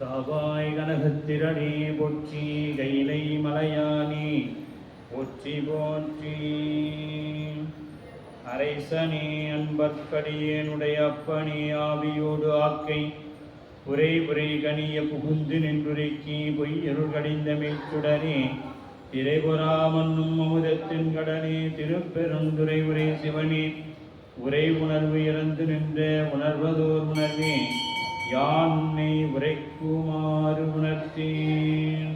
காவாய் கனகத்திரனே போற்றி, கைலை மலையானே போற்றி போற்றி. அரைசனே அன்பற்கடியேனுடைய அப்பனே, ஆவியோடு ஆக்கை உரை உரை கனிய புகுந்து நின்றுரைக்கி பொய்யருள் கடிந்த மெய்ச்சுடனே, திரைபுரா மன்னும் அமுதத்தின் கடனே, திருப்பெருந்துரை உரை சிவனே, உரை உணர்வு இறந்து நின்ற உணர்வதோர் உணர்வே, யான் உன்னை உரைக்குமாறு உணர்த்தேன்.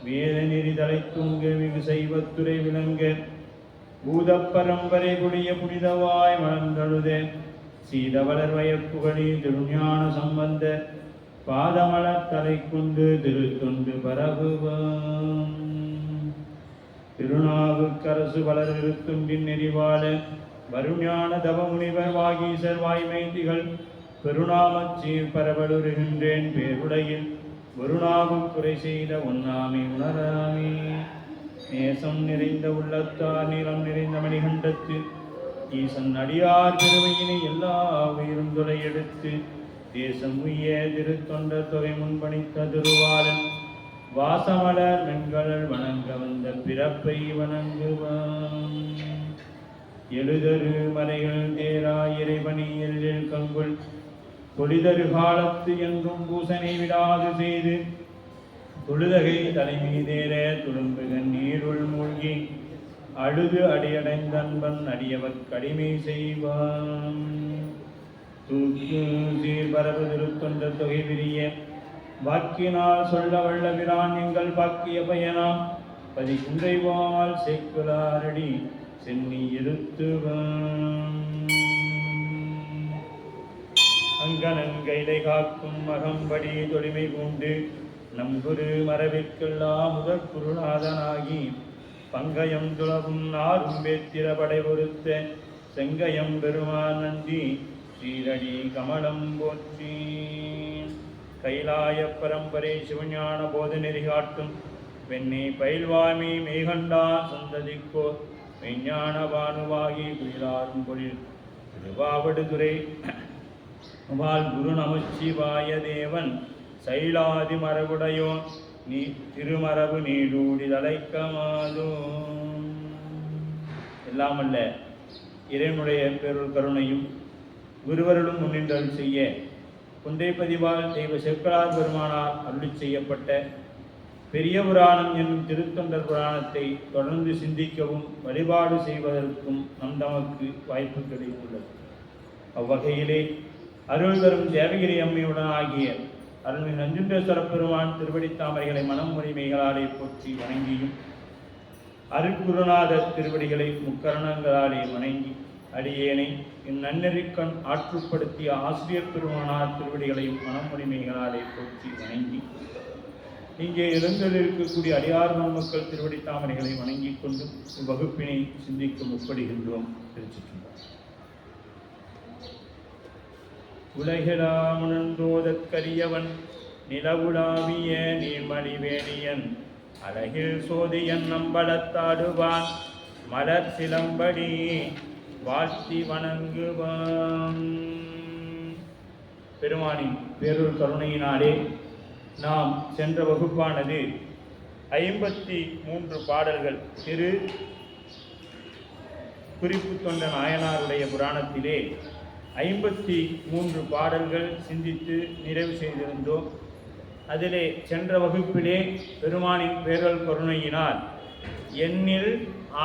வேத நெறி தலை தூங்க மிகு சைவத்துறை விளங்க, பூத பரம்பரை கொடிய புனிதவாய் மலர்ந்தழுத, சீதவளர் வயப்புகழி திருஞான சம்பந்த பாதமலர் தலை கொண்டு திருத்தொண்டு பரவுவான். திருநாவுக்கரசு வளர் இருத்துண்டின் நெறிவாழ வருஞான தவமுனிவர் வாகீசர் வாய்மைதிகள் பெருநாமச் சீர் பரவலுருகின்றேன் பேருடையில் குருநாவும் குறை செய்த உண்ணாமை உணராமே. நேசம் நிறைந்த உள்ளத்தார் நிலம் நிறைந்த மணிகண்டத்து ஈசன் அடியார் பெருமையினை எல்லா உயிரும் துளை எடுத்து தேசம் உய்ய திருத்தொண்டர் தொகை முன்பணித்த திருவாளன் வாசமலர் மென்கடல் வணங்க வந்த பிறப்பை வணங்குவான். எழுதரு மலைகள் தேரா இறைவனி எழில் கங்குள் தொழிதரு காலத்து என்றும் பூசனை விடாது செய்து தொழுதகை தலைமீதேற துளும்புகன் நீருள் மூழ்கி அழுது அடியடைந்தன்பன் அடியவர் கடிமை செய்வான். தூக்கு சீர்பரவு திருத்தொன்ற தொகை விரிய வாக்கினால் சொல்ல வல்ல பிரான் எங்கள் பாக்கிய பயனாம் பதி குன்றைவால் சேக்குலாரடி சென்னி இருத்துவான். அங்கனன் கைலை காக்கும் மகம்படி தொழிமை பூண்டு நம் குரு மரபிற்கெல்லாம் முதற் குருநாதனாகி பங்கயம் துளவும் நாரும் வேத்திர படை பொறுத்த செங்கயம் பெருமான் நந்தி சீரடி கமலம் போற்றி. கைலாய பரம்பரை சிவஞான போத நெறி காட்டும் வெண்ணை பயில்வாமி மேகண்டா சந்ததிக்கோ மெய்ஞான பானுவாகி குயிலாரும் பொழில் திருவாவடுதுறை வால் குரு நமச்சிவாய தேவன் சைலாதி மரபுடையோ நீ திருமரபு நீடூடி தலைக்கமாதோ. எல்லாமல்ல இறைவனுடைய பேருள் கருணையும் குருவருளும் முன்னின்றல் செய்ய குன்றை பதிவால் தெய்வ செக்கலார் பெருமானார் அருளி செய்யப்பட்ட பெரிய புராணம் என்னும் திருத்தொண்டர் புராணத்தை தொடர்ந்து சிந்திக்கவும் வழிபாடு செய்வதற்கும் நம் தமக்கு வாய்ப்பு கிடைத்துள்ளது. அவ்வகையிலே அருள் தரும் தேவகிரி அம்மையுடன் ஆகிய அருள்மிகு நஞ்சுண்டேஸ்வர பெருமான் திருவடி தாமரைகளை மனம் உரிமைகளாலே போற்றி வணங்கியும் அருட்குருநாதர் திருவடிகளை முக்கரணங்களாலே வணங்கி அடியேனை இந்நன்னெறிக்கண் ஆற்றுப்படுத்திய ஆசிரியர் பெருமானார் திருவடிகளையும் மனம் உரிமைகளாலே போற்றி வணங்கி இங்கே எழுந்தளிருக்கக்கூடிய அடியார் மக்கள் திருவடி தாமரைகளை வணங்கிக் கொண்டு இவ்வகுப்பினை சிந்திக்க முற்படுகின்றோம். திருச்சிற்றம்பலம். உலகிலாமுணன்றோதற்கரியவன் நிலவுலாவிய நீர்மணிவேணியன் அழகில் சோதியன் நம்பளத்தாடுவான் மலர் சிலம்படி வாழ்த்தி வணங்குவான். பெருமானின் பேருள் கருணையினாலே நாம் சென்ற வகுப்பானது 53 பாடல்கள் திரு குறிப்பு தொண்ட நாயனாருடைய புராணத்திலே 53 பாடல்கள் சிந்தித்து நிறைவு செய்திருந்தோம். அதிலே சென்ற வகுப்பிலே பெருமானின் பேரல் கருணையினால் எண்ணில்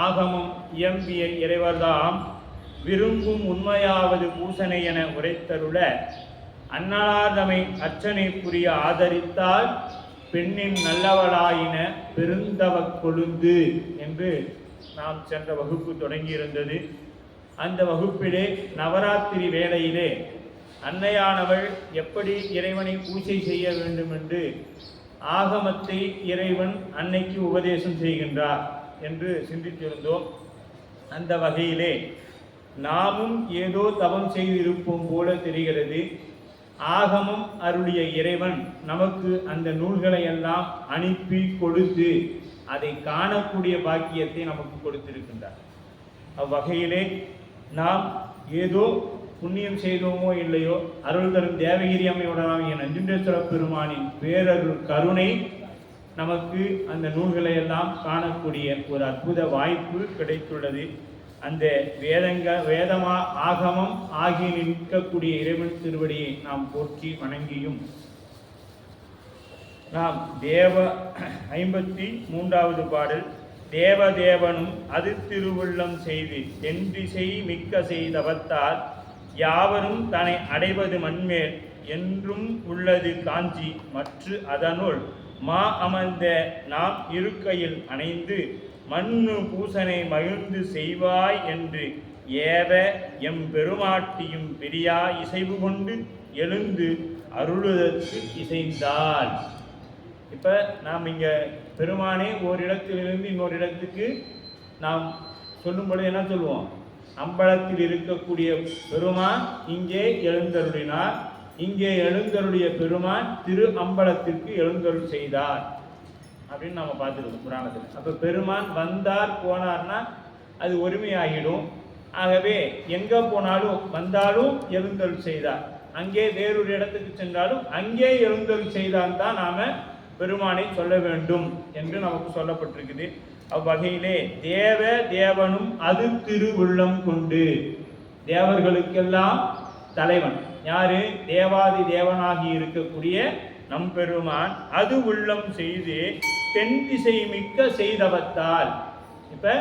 ஆகமம் இயம்பிய இறைவர்தாம் விரும்பும் உண்மையாவது பூசனை என உரைத்தருள அன்னாதமை அர்ச்சனை புரிய ஆதரித்தால் பெண்ணின் நல்லவளாயின பெருந்தவ கொழுந்து என்று நாம் சென்ற வகுப்பு தொடங்கியிருந்தது. அந்த வகுப்பிலே நவராத்திரி வேளையிலே அன்னையானவள் எப்படி இறைவனை பூஜை செய்ய வேண்டும் என்று ஆகமத்தை இறைவன் அன்னைக்கு உபதேசம் செய்கின்றார் என்று சிந்தித்திருந்தோம். அந்த வகையிலே நாமும் ஏதோ தவம் செய்திருப்போம் போல தெரிகிறது. ஆகமம் அருளிய இறைவன் நமக்கு அந்த நூல்களை எல்லாம் அனுப்பி கொடுத்து அதை காணக்கூடிய பாக்கியத்தை நமக்கு கொடுத்திருக்கின்றார். அவ்வகையிலே நாம் ஏதோ புண்ணியம் செய்தோமோ இல்லையோ, அருள் தரும் தேவகிரி அம்மையுடனாகிய நஞ்சுண்டேஸ்வர பெருமானின் பேரருள் கருணை நமக்கு அந்த நூல்களை எல்லாம் காணக்கூடிய ஒரு அற்புத வாய்ப்பு கிடைத்துள்ளது. அந்த வேதமா ஆகமம் ஆகி நிற்கக்கூடிய இறைவன் திருவடியை நாம் போற்றி வணங்கியும், நாம் 53வது பாடல், தேவதேவனும் அது திருவுள்ளம் செய்து தென்திசை மிக்க செய்தவத்தால் யாவரும் தன்னை அடைவது மண்மேல் என்றும் உள்ளது காஞ்சி மற்று அதனுள் மா அமர்ந்த நாம் இருக்கையில் அணைந்து மண்ணு பூசனை மகிழ்ந்து செய்வாய் என்று ஏவ எம் பெருமாட்டியும் பெரியா இசைவு கொண்டு எழுந்து அருளுதற்கு இசைந்தாள். இப்போ நாம் இங்கே பெருமானே ஓரிடத்திலிருந்து இன்னொரு இடத்துக்கு நாம் சொல்லும் பொழுது என்ன சொல்லுவோம்? அம்பலத்தில் இருக்கக்கூடிய பெருமான் இங்கே எழுந்தருளினார், இங்கே எழுந்தருளிய பெருமான் திரு அம்பலத்திற்கு எழுந்தருள் செய்தார் அப்படின்னு நம்ம பார்த்துருக்கோம் புராணத்தில். அப்போ பெருமான் வந்தார் போனார்னா அது ஒருமையாகிடும். ஆகவே எங்கே போனாலும் வந்தாலும் எழுந்தருள் செய்தார், அங்கே வேறொரு இடத்துக்கு சென்றாலும் அங்கே எழுந்தருள் செய்தால் தான் நாம் பெருமானை சொல்ல வேண்டும் என்று நமக்கு சொல்லப்பட்டிருக்குது. அவ்வகையிலே தேவனும் அது திருவுள்ளம் கொண்டு, தேவர்களுக்கெல்லாம் தலைவன் யாரு? தேவாதி தேவனாகி இருக்கக்கூடிய நம் பெருமான் அது உள்ளம் செய்து தென் திசை மிக்க செய்தவத்தால். இப்ப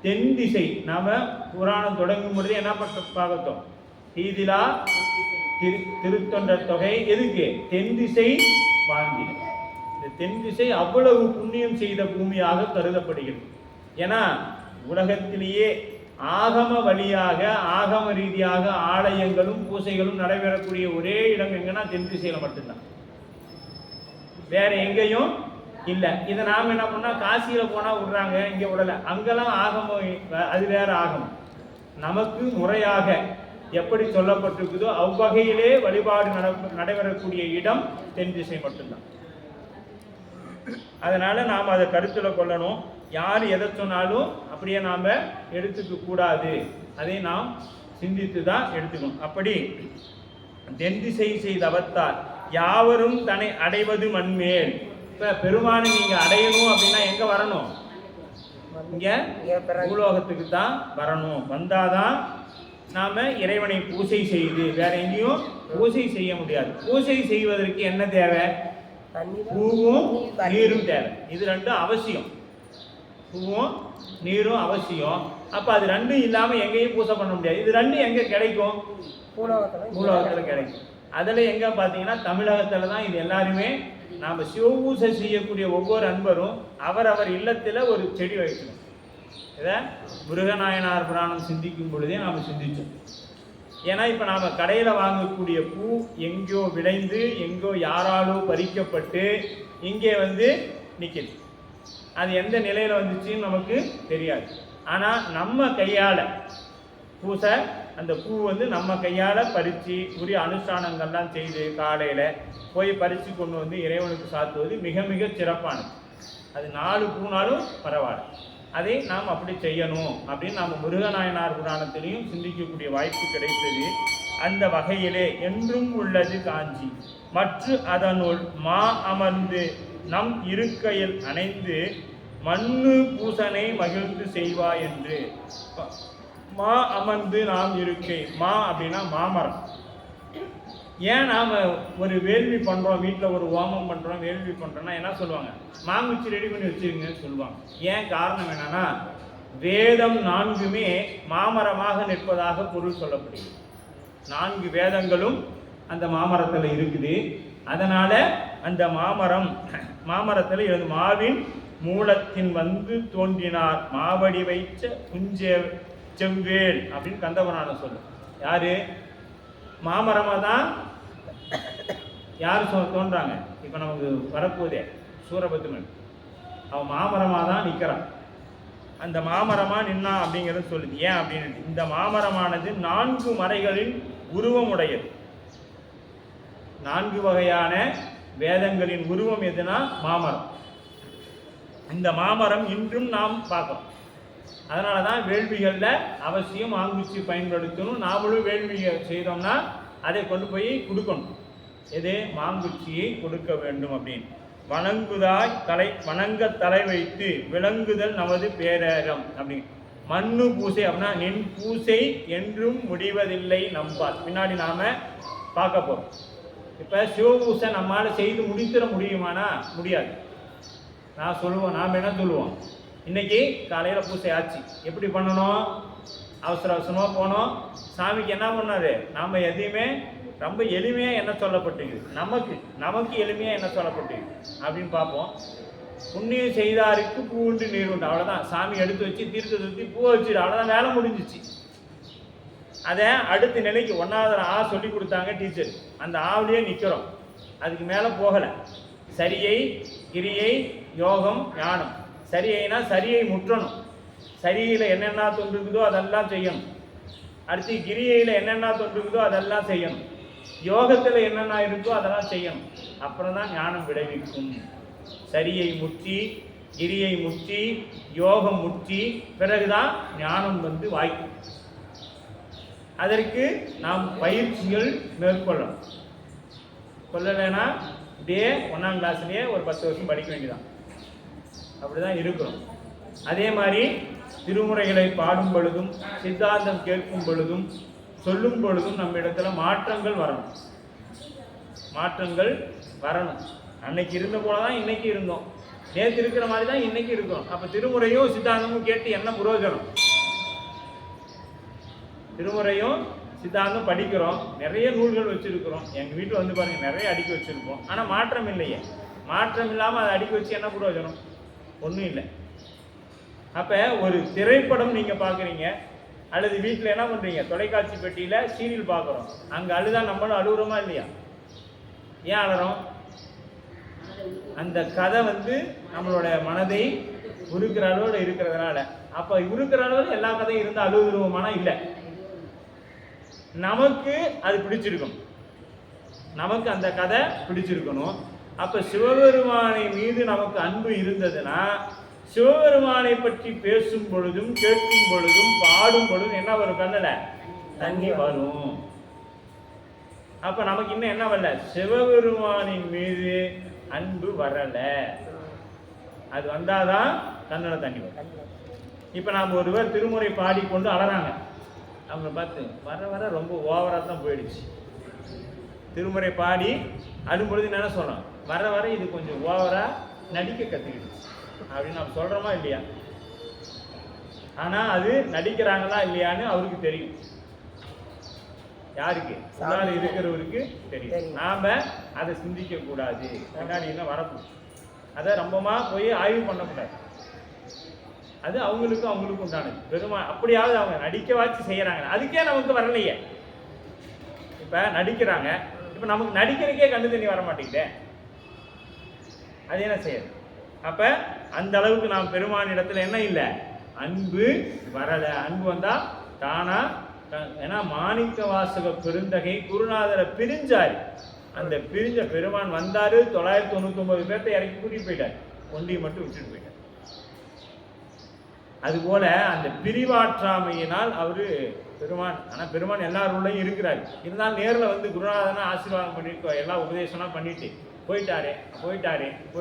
தென் திசை நாம புராணம் தொடங்கும் பொழுது என்ன பார்த்தோம்? தீதிலா திருத்தொண்ட தொகை எதுக்கு? தென் திசை வாழ்ந்தி. இந்த தென் திசை அவ்வளவு புண்ணியம் செய்த பூமியாக கருதப்படுகிறது. ஏன்னா உலகத்திலேயே ஆகம வழியாக ஆகம ரீதியாக ஆலயங்களும் பூசைகளும் நடைபெறக்கூடிய ஒரே இடம் எங்கன்னா தென் திசையில மட்டும்தான், வேற எங்கேயும் இல்லை. இதை நாம் என்ன பண்ணா காசியில போனா விடுறாங்க, இங்க விடல. அங்கெல்லாம் ஆகமம், அது வேற ஆகமம். நமக்கு முறையாக எப்படி சொல்லப்பட்டிருக்குதோ அவ்வகையிலே வழிபாடு நடைபெறக்கூடிய இடம் தென் திசை மட்டும்தான். அதனால நாம் அதை கருத்துல கொள்ளணும். யார் எதை சொன்னாலும் அப்படியே நாம் எடுத்துக்க கூடாது, அதை நாம் சிந்தித்து தான் எடுத்துக்கணும். அப்படி தென் திசை செய்தவத்தால் யாவரும் தன்னை அடைவது மண்மேல். இப்போ பெருமானை நீங்கள் அடையணும் அப்படின்னா எங்கே வரணும்? இங்கே பூலோகத்துக்கு தான் வரணும். வந்தாதான் நாம் இறைவனை பூசை செய்து, வேற எங்கேயும் பூசை செய்ய முடியாது. பூசை செய்வதற்கு என்ன தேவை? பூவும் நீரும் தேவை. இது ரெண்டும் அவசியம். பூவும் நீரும் அவசியம். அப்போ அது ரெண்டும் இல்லாமல் எங்கேயும் பூசை பண்ண முடியாது. இது ரெண்டும் எங்கே கிடைக்கும்? பூலோகத்தில் கிடைக்கும். அதில் எங்கே பார்த்தீங்கன்னா தமிழகத்தில் தான். இது எல்லாருமே நாம் சிவபூசை செய்யக்கூடிய ஒவ்வொரு அன்பரும் அவரவர் இல்லத்தில் ஒரு செடி வைக்கணும். இதை முருகநாயனார் புராணம் சிந்திக்கும் பொழுதே நாம் சிந்திச்சோம். ஏன்னா இப்போ நாம் கடையில் வாங்கக்கூடிய பூ எங்கேயோ விளைந்து எங்கோ யாராலோ பறிக்கப்பட்டு இங்கே நிற்கிது. அது எந்த நிலையில் வந்துச்சுன்னு நமக்கு தெரியாது. ஆனால் நம்ம கையால் பூசை, அந்த பூ நம்ம கையால் பறித்து உரிய அனுஷ்டானங்கள்லாம் செய்து காலையில் போய் பறித்து கொண்டு இறைவனுக்கு சாத்துவது மிக மிக சிறப்பானது. அது 4 பூனாலும் பரவாயில்ல, அதை நாம் அப்படி செய்யணும் அப்படின்னு நாம் முருகநாயனார் புராணத்திலையும் சிந்திக்கக்கூடிய வாய்ப்பு கிடைத்தது. அந்த வகையிலே என்றும் உள்ளது காஞ்சி மற்ற அதனுள் மா அமர்ந்து நம் இருக்கையில் அணைந்து மண்ணு பூசனை மகிழ்ந்து செய்வாய் என்று. மா அமர்ந்து நாம் இருக்கை. மா அப்படின்னா மாமரம். ஏன் நாம் ஒரு வேள்வி பண்ணுறோம், வீட்டில் ஒரு ஹோமம் பண்ணுறோம், வேள்வி பண்ணுறோன்னா என்ன சொல்லுவாங்க? மாங்குச்சி ரெடி பண்ணி வச்சுருங்கன்னு சொல்லுவாங்க. ஏன் காரணம் என்னன்னா, வேதம் 4மே மாமரமாக நிற்பதாக பொருள் சொல்லப்படுகிறது. 4 வேதங்களும் அந்த மாமரத்தில் இருக்குது. அதனால அந்த மாமரத்தில் மாவின் மூலத்தின் தோன்றினார் மாவடி வைச்ச குஞ்சே செவ்வேல் அப்படின்னு கந்தபுராணம் சொல்லும். யாரு? மாமரமாக தான் யார் தோன்றாங்க? இப்போ நமக்கு வரப்போதே சூரபத்மன், அவன் மாமரமாக தான் நிற்கிறான். அந்த மாமரமாக நின்னா அப்படிங்கிறது சொல்லுது. ஏன் அப்படின்னு, இந்த மாமரமானது 4 மறைகளின் உருவமுடையது. 4 வகையான வேதங்களின் உருவம் எதுனா மாமரம். இந்த மாமரம் இன்றும் நாம் பார்க்கிறோம். அதனால தான் வேள்விகளில் அவசியம் ஆங்குச்சி பயன்படுத்தணும். நாமளும் வேள்வி செய்தோம்னா அதை கொண்டு போய் கொடுக்கணும். எது? மாங்குச்சியை கொடுக்க வேண்டும் அப்படின்னு. வணங்க தலை வைத்து விளங்குதல் நமது பேரகம் அப்படின்னு. மண்ணு பூசை அப்படின்னா நின் பூசை என்றும் முடிவதில்லை நம்பால். பின்னாடி நாம பார்க்க போறோம். இப்ப சிவபூசை நம்மால செய்து முடித்திட முடியுமானா முடியாது. நாம் என்ன சொல்லுவோம், இன்னைக்கு காலையில பூசை ஆச்சு, எப்படி பண்ணணும்? அவசர அவசரமா போனோம். சாமிக்கு என்ன பண்ணாரு? நாம எதையுமே ரொம்ப எளிமையா என்ன சொல்லப்பட்டிருக்கு, நமக்கு எளிமையா என்ன சொல்லப்பட்டிருக்கு அப்படின்னு பார்ப்போம். புண்ணியம் செய்தாருக்கு பூண்டு நீர் உண்டு, அவ்வளவுதான். சாமி எடுத்து வச்சு தீர்த்து சுற்றி பூ வச்சுட்டு அவ்வளவுதான், வேலை முடிஞ்சிச்சு. அதை அடுத்த நிலைக்கு 1வது ஆ சொல்லி கொடுத்தாங்க டீச்சர். அந்த ஆவிலேயே நிற்கிறோம், அதுக்கு மேலே போகலை. சரியை, கிரியை, யோகம், ஞானம். சரியைனா சரியை முற்றணும். சரியில் என்னென்ன தொண்டுக்குதோ அதெல்லாம் செய்யணும். அடுத்து கிரியையில் என்னென்ன தொண்டுக்குதோ அதெல்லாம் செய்யணும். யோகத்தில் என்னென்ன இருக்கோ அதெல்லாம் செய்யணும். அப்புறம் தான் ஞானம் விளைவிக்கும். சரியை முற்றி, கிரியை முற்றி, யோகம் முற்றி, பிறகுதான் ஞானம் வாய்க்கும். அதற்கு நாம் பயிற்சிகள் மேற்கொள்ளணும். கொள்ளலைன்னா இப்படியே 1ஆம் கிளாஸ்லேயே ஒரு 10 வருஷம் படிக்க வேண்டியதான். அப்படிதான் இருக்கிறோம். அதே மாதிரி திருமுறைகளை பாடும் பொழுதும் சித்தாந்தம் கேட்கும் பொழுதும் சொல்லும் பொழுதும் நம்ம இடத்துல மாற்றங்கள் வரணும். அன்னைக்கு இருந்த போலதான் இன்னைக்கு இருந்தோம், நேற்று இருக்கிற மாதிரி தான் இன்னைக்கு இருக்கிறோம். அப்ப திருமுறையும் சித்தாந்தமும் கேட்டு என்ன பிரயோஜனம்? திருமுறையும் சித்தாந்தம் படிக்கிறோம், நிறைய நூல்கள் வச்சிருக்கிறோம். எங்க வீட்டில் பாருங்க நிறைய அடுக்கி வச்சிருக்கோம். ஆனா மாற்றம் இல்லையே. மாற்றம் இல்லாம அதை அடுக்கி வச்சு என்ன பிரயோஜனம்? ஒன்றும் இல்லை. அப்ப ஒரு திரைப்படம் நீங்க பாக்குறீங்க, அல்லது வீட்டில் என்ன பண்றீங்க, தொலைக்காட்சி பெட்டியில சீரியல் பார்க்குறோம். அங்க அழுதா நம்மளும் அழுகுறோமா இல்லையா? ஏன் அழுறோம்? அந்த கதை நம்மளோட மனதை உருக்கிற அளவில் இருக்கிறதுனால. அப்ப உருக்கிற அளவில் எல்லா கதையும் இருந்தால் அழுகுறோமானா இல்லை. நமக்கு அது பிடிச்சிருக்கும், நமக்கு அந்த கதை பிடிச்சிருக்கணும். அப்ப சிவபெருமானை மீது நமக்கு அன்பு இருந்ததுன்னா சிவபெருமானை பற்றி பேசும் பொழுதும் கேட்கும் பொழுதும் பாடும் பொழுதும் என்ன வரும்? கண்ணுல தண்ணி வரும். அப்ப நமக்கு இன்னும் என்ன வரல? சிவபெருமானின் மீது அன்பு வரல. அது வந்தாதான் கண்ணுல தண்ணி வரும். இப்ப நாம் ஒருவர் திருமுறை பாடிக்கொண்டு அழறாங்க, அவங்க பார்த்து வர வர ரொம்ப ஓவரா தான் போயிடுச்சு. திருமுறை பாடி அழும்பொழுது என்ன சொல்றோம்? வர வர இது கொஞ்சம் ஓவரா நடிக்க கத்துக்கிடுச்சு அப்படின்னு நம்ம சொல்றோமா இல்லையா? ஆனா அது நடிக்கிறாங்களா இல்லையான்னு அவருக்கு தெரியும். யாருக்கு? முன்னாடி இருக்கிறவருக்கு தெரியும். நாம அதை சிந்திக்க கூடாது. பின்னாடி என்ன வரப்போம், அதை ரொம்பமா போய் ஆய்வு பண்ணக்கூடாது. அது அவங்களுக்கும் உண்டானது. பெருமா அப்படியாவது அவங்க நடிக்கவாச்சு செய்யறாங்க, அதுக்கே நமக்கு வரலையே. இப்ப நடிக்கிறாங்க, இப்ப நமக்கு நடிக்கிறதுக்கே கண்ணு தண்ணி வர மாட்டேங்குதே, அது என்ன செய்யுது? அப்ப அந்த அளவுக்கு நாம் பெருமான் இடத்துல என்ன இல்லை, அன்பு வரல. அன்பு வந்தா தானா. ஏன்னா மாணிக்க வாசக பெருந்தகை குருநாதரை பிரிஞ்சாரு. அந்த பிரிஞ்ச பெருமான் வந்தாரு, 999 பேர்த்தை இறக்கி கூட்டிட்டு போயிட்டார், ஒன்றியை மட்டும் விட்டுட்டு போயிட்டார். அதுபோல அந்த பிரிவாற்றாமையினால் அவரு பெருமான். ஆனா பெருமான் எல்லாருள்ளையும் இருக்கிறாரு. இருந்தாலும் நேரில் குருநாதனா ஆசீர்வாதம் பண்ணிருக்கோம், எல்லா உபதேசம்லாம் பண்ணிட்டு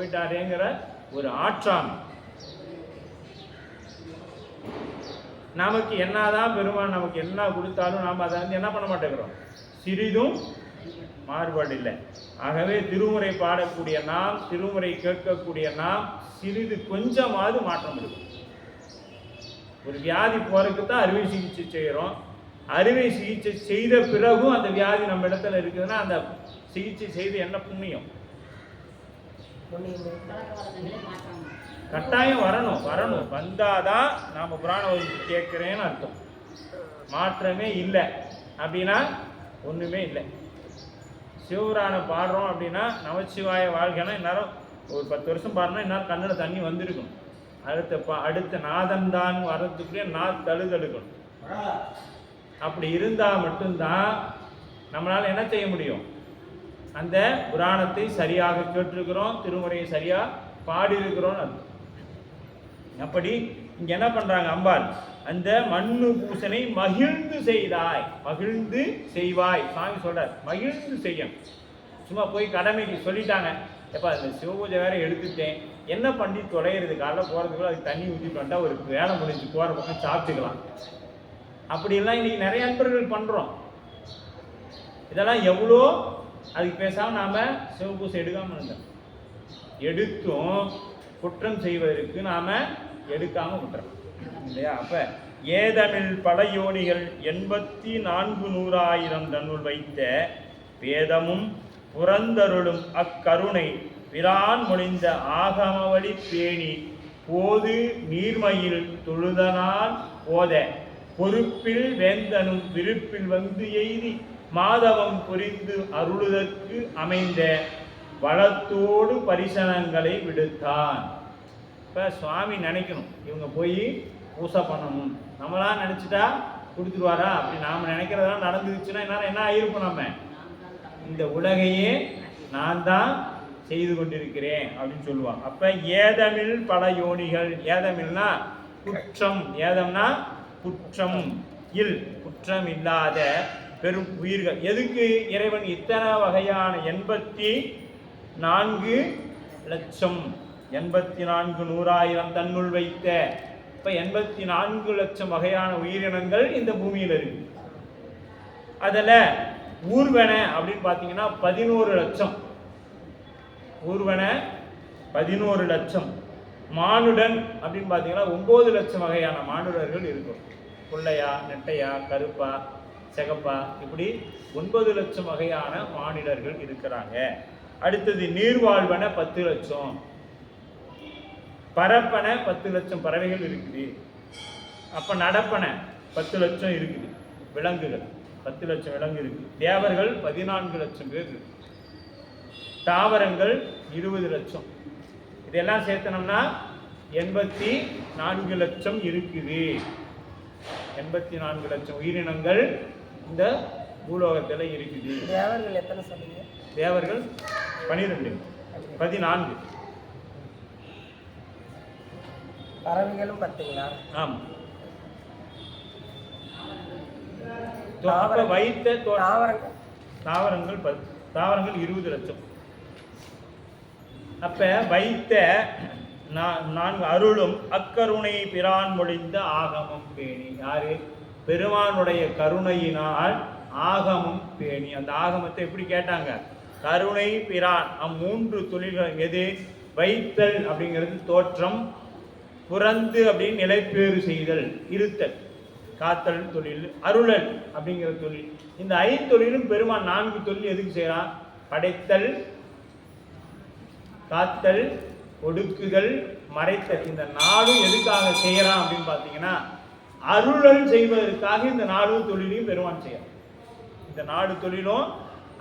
போயிட்டாரேங்கிற ஒரு ஆற்றாமை. நமக்கு என்னதான் பெருமான் நமக்கு என்ன கொடுத்தாலும் நாம் அதை என்ன பண்ண மாட்டேங்கிறோம், சிறிதும் மாறுபாடு இல்லை. ஆகவே திருமுறை பாடக்கூடிய நாம், திருமுறை கேட்கக்கூடிய நாம் சிறிது கொஞ்சமாவது மாற்றம் இருக்கும். ஒரு வியாதி போறதுக்கு தான் அறுவை சிகிச்சை செய்கிறோம். அறுவை சிகிச்சை செய்த பிறகும் அந்த வியாதி நம்ம இடத்துல இருக்குதுன்னா அந்த சிகிச்சை செய்து என்ன புண்ணியம்? கட்டாயம் வரணும். வந்தாதான் நாம புராண வகுப்பு கேட்கிறேன்னு அர்த்தம். மாற்றமே இல்லை அப்படின்னா ஒண்ணுமே இல்லை. சிவபுராணம் பாடுறோம் அப்படின்னா நமச்சிவாய வாழ்க்கைனா இந்நேரம் ஒரு 10 வருஷம் பாடுறோம்னா இந்நேரம் கண்ணுல தண்ணி வந்திருக்கும். அடுத்த நாதம் தான் வர்றதுக்குள்ளே தழுதழுக்கணும். அப்படி இருந்தா மட்டும்தான் நம்மளால என்ன செய்ய முடியும்? அந்த புராணத்தை சரியாக கேட்டிருக்கிறோம், திருமுறையை சரியா பாடி இருக்கிறோம். அப்படி இங்க என்ன பண்றாங்க அம்பாள், அந்த மண்ணு பூசனை மகிழ்ந்து செய்தாய், மகிழ்ந்து செய்வாய். சாமி சொல்றார் மகிழ்ந்து செய்யும். சும்மா போய் கடமைக்கு சொல்லிட்டாங்க, எப்போ அந்த சிவபூஜை வேற எடுத்துட்டேன், என்ன பண்ணி தொலைகிறது, காலைல போகிறதுக்குள்ள அதுக்கு தண்ணி ஊற்றிட்டு வந்தால் ஒரு வேலை முடிஞ்சு போகிற பக்கம் சாப்பிட்டுக்கலாம். அப்படிலாம் இன்னைக்கு நிறைய நண்பர்கள் பண்ணுறோம். இதெல்லாம் எவ்வளோ, அதுக்கு பேசாமல் நாம் சிவபூசை எடுக்காமல் இருந்தோம். எடுத்தும் குற்றம் செய்வதற்கு நாம் எடுக்காமல் விட்டுறோம் இல்லையா? அப்போ ஏதமிழ் பல யோனிகள் 84,100,000 தன்னுள் வைத்த வேதமும் புறந்தருளும் அக்கருணை பிரான் மொழிந்த ஆகமவழி பேணி போது நீர்மையில் தொழுதனால் போத பொறுப்பில் வேந்தனும் விருப்பில் வந்து எய்தி மாதவம் புரிந்து அருளுதற்கு அமைந்த வளத்தோடு பரிசனங்களை விடுத்தான். இப்போ சுவாமி நினைக்கணும், இவங்க போய் பூசை பண்ணணும், நம்மளாம் நினச்சிட்டா கொடுத்துருவாரா? அப்படி நாம் நினைக்கிறதெல்லாம் நடந்துச்சுன்னா என்ன ஆயிருப்போம், நம்ம இந்த உலகையே நான் தான் செய்து கொண்டிருக்கிறேன் அப்படின்னு சொல்லுவாங்க. அப்ப ஏதமிழ் பல யோனிகள், ஏதமிழ்னா குற்றம், ஏதம்னா குற்றம், குற்றம் இல்லாத பெரும் உயிர்கள். எதுக்கு இறைவன் இத்தனை வகையான 84 லட்சம் 84,100,000 தன்னுள் வைத்த, இப்ப 84 லட்சம் வகையான உயிரினங்கள் இந்த பூமியில் இருக்கு. அதுல ஊர்வன அப்படின்னு பார்த்தீங்கன்னா 11 லட்சம், ஊர்வன 11 லட்சம். மானுடன் அப்படின்னு பார்த்தீங்கன்னா 9 லட்சம் வகையான மானுடர்கள் இருக்கும். புள்ளையா, நெட்டையா, கருப்பா, சிகப்பா, இப்படி 9 லட்சம் வகையான மானிடர்கள் இருக்கிறாங்க. அடுத்தது நீர்வாழ்வன 10 லட்சம், பரப்பன 10 லட்சம் பறவைகள் இருக்குது. அப்ப நடப்பன 10 லட்சம் இருக்குது, விலங்குகள் 10 லட்சம் விலங்கு இருக்கு. தேவர்கள் 14 லட்சம் பேர் இருக்கு. தாவரங்கள் 20 லட்சம். இதெல்லாம் சேர்த்தனம்னா 84 லட்சம் இருக்குது. 84 லட்சம் உயிரினங்கள் இந்த பூலோகத்தில் இருக்குது. தேவர்கள் எத்தனை சொல்லுங்க? தேவர்கள் 12, 14. பறவைகளும் 10ங்களா? ஆமா. வைத்த தாவரங்கள் 10, தாவரங்கள் 20 லட்சம். அப்ப வைத்த 4 அருளும் அக்கருணை பிரான் மொழிந்த ஆகமம் பேணி. யாரு? பெருமானுடைய கருணையினால் ஆகமம் பேணி. அந்த ஆகமத்தை எப்படி கேட்டாங்க? கருணை பிரான். 3 தொழில்கள். எது? வைத்தல் அப்படிங்கிறது தோற்றம், புறந்து அப்படின்னு நிலைப்பேறு செய்தல், இருத்தல், காத்தல் தொழில், அருளல் அப்படிங்கிற தொழில். இந்த 5 தொழிலும் பெருமான் 4 தொழில் எதுக்கு செய்யறான்? படைத்தல், காத்தல், ஒடுக்குதல், மறைத்தல். இந்த 4 எதுக்காக செய்யறான் அப்படின்னு பார்த்தீங்கன்னா, அருளல் செய்வதற்காக இந்த 4 தொழிலையும் பெருமான் செய்யறான். இந்த 4 தொழிலும்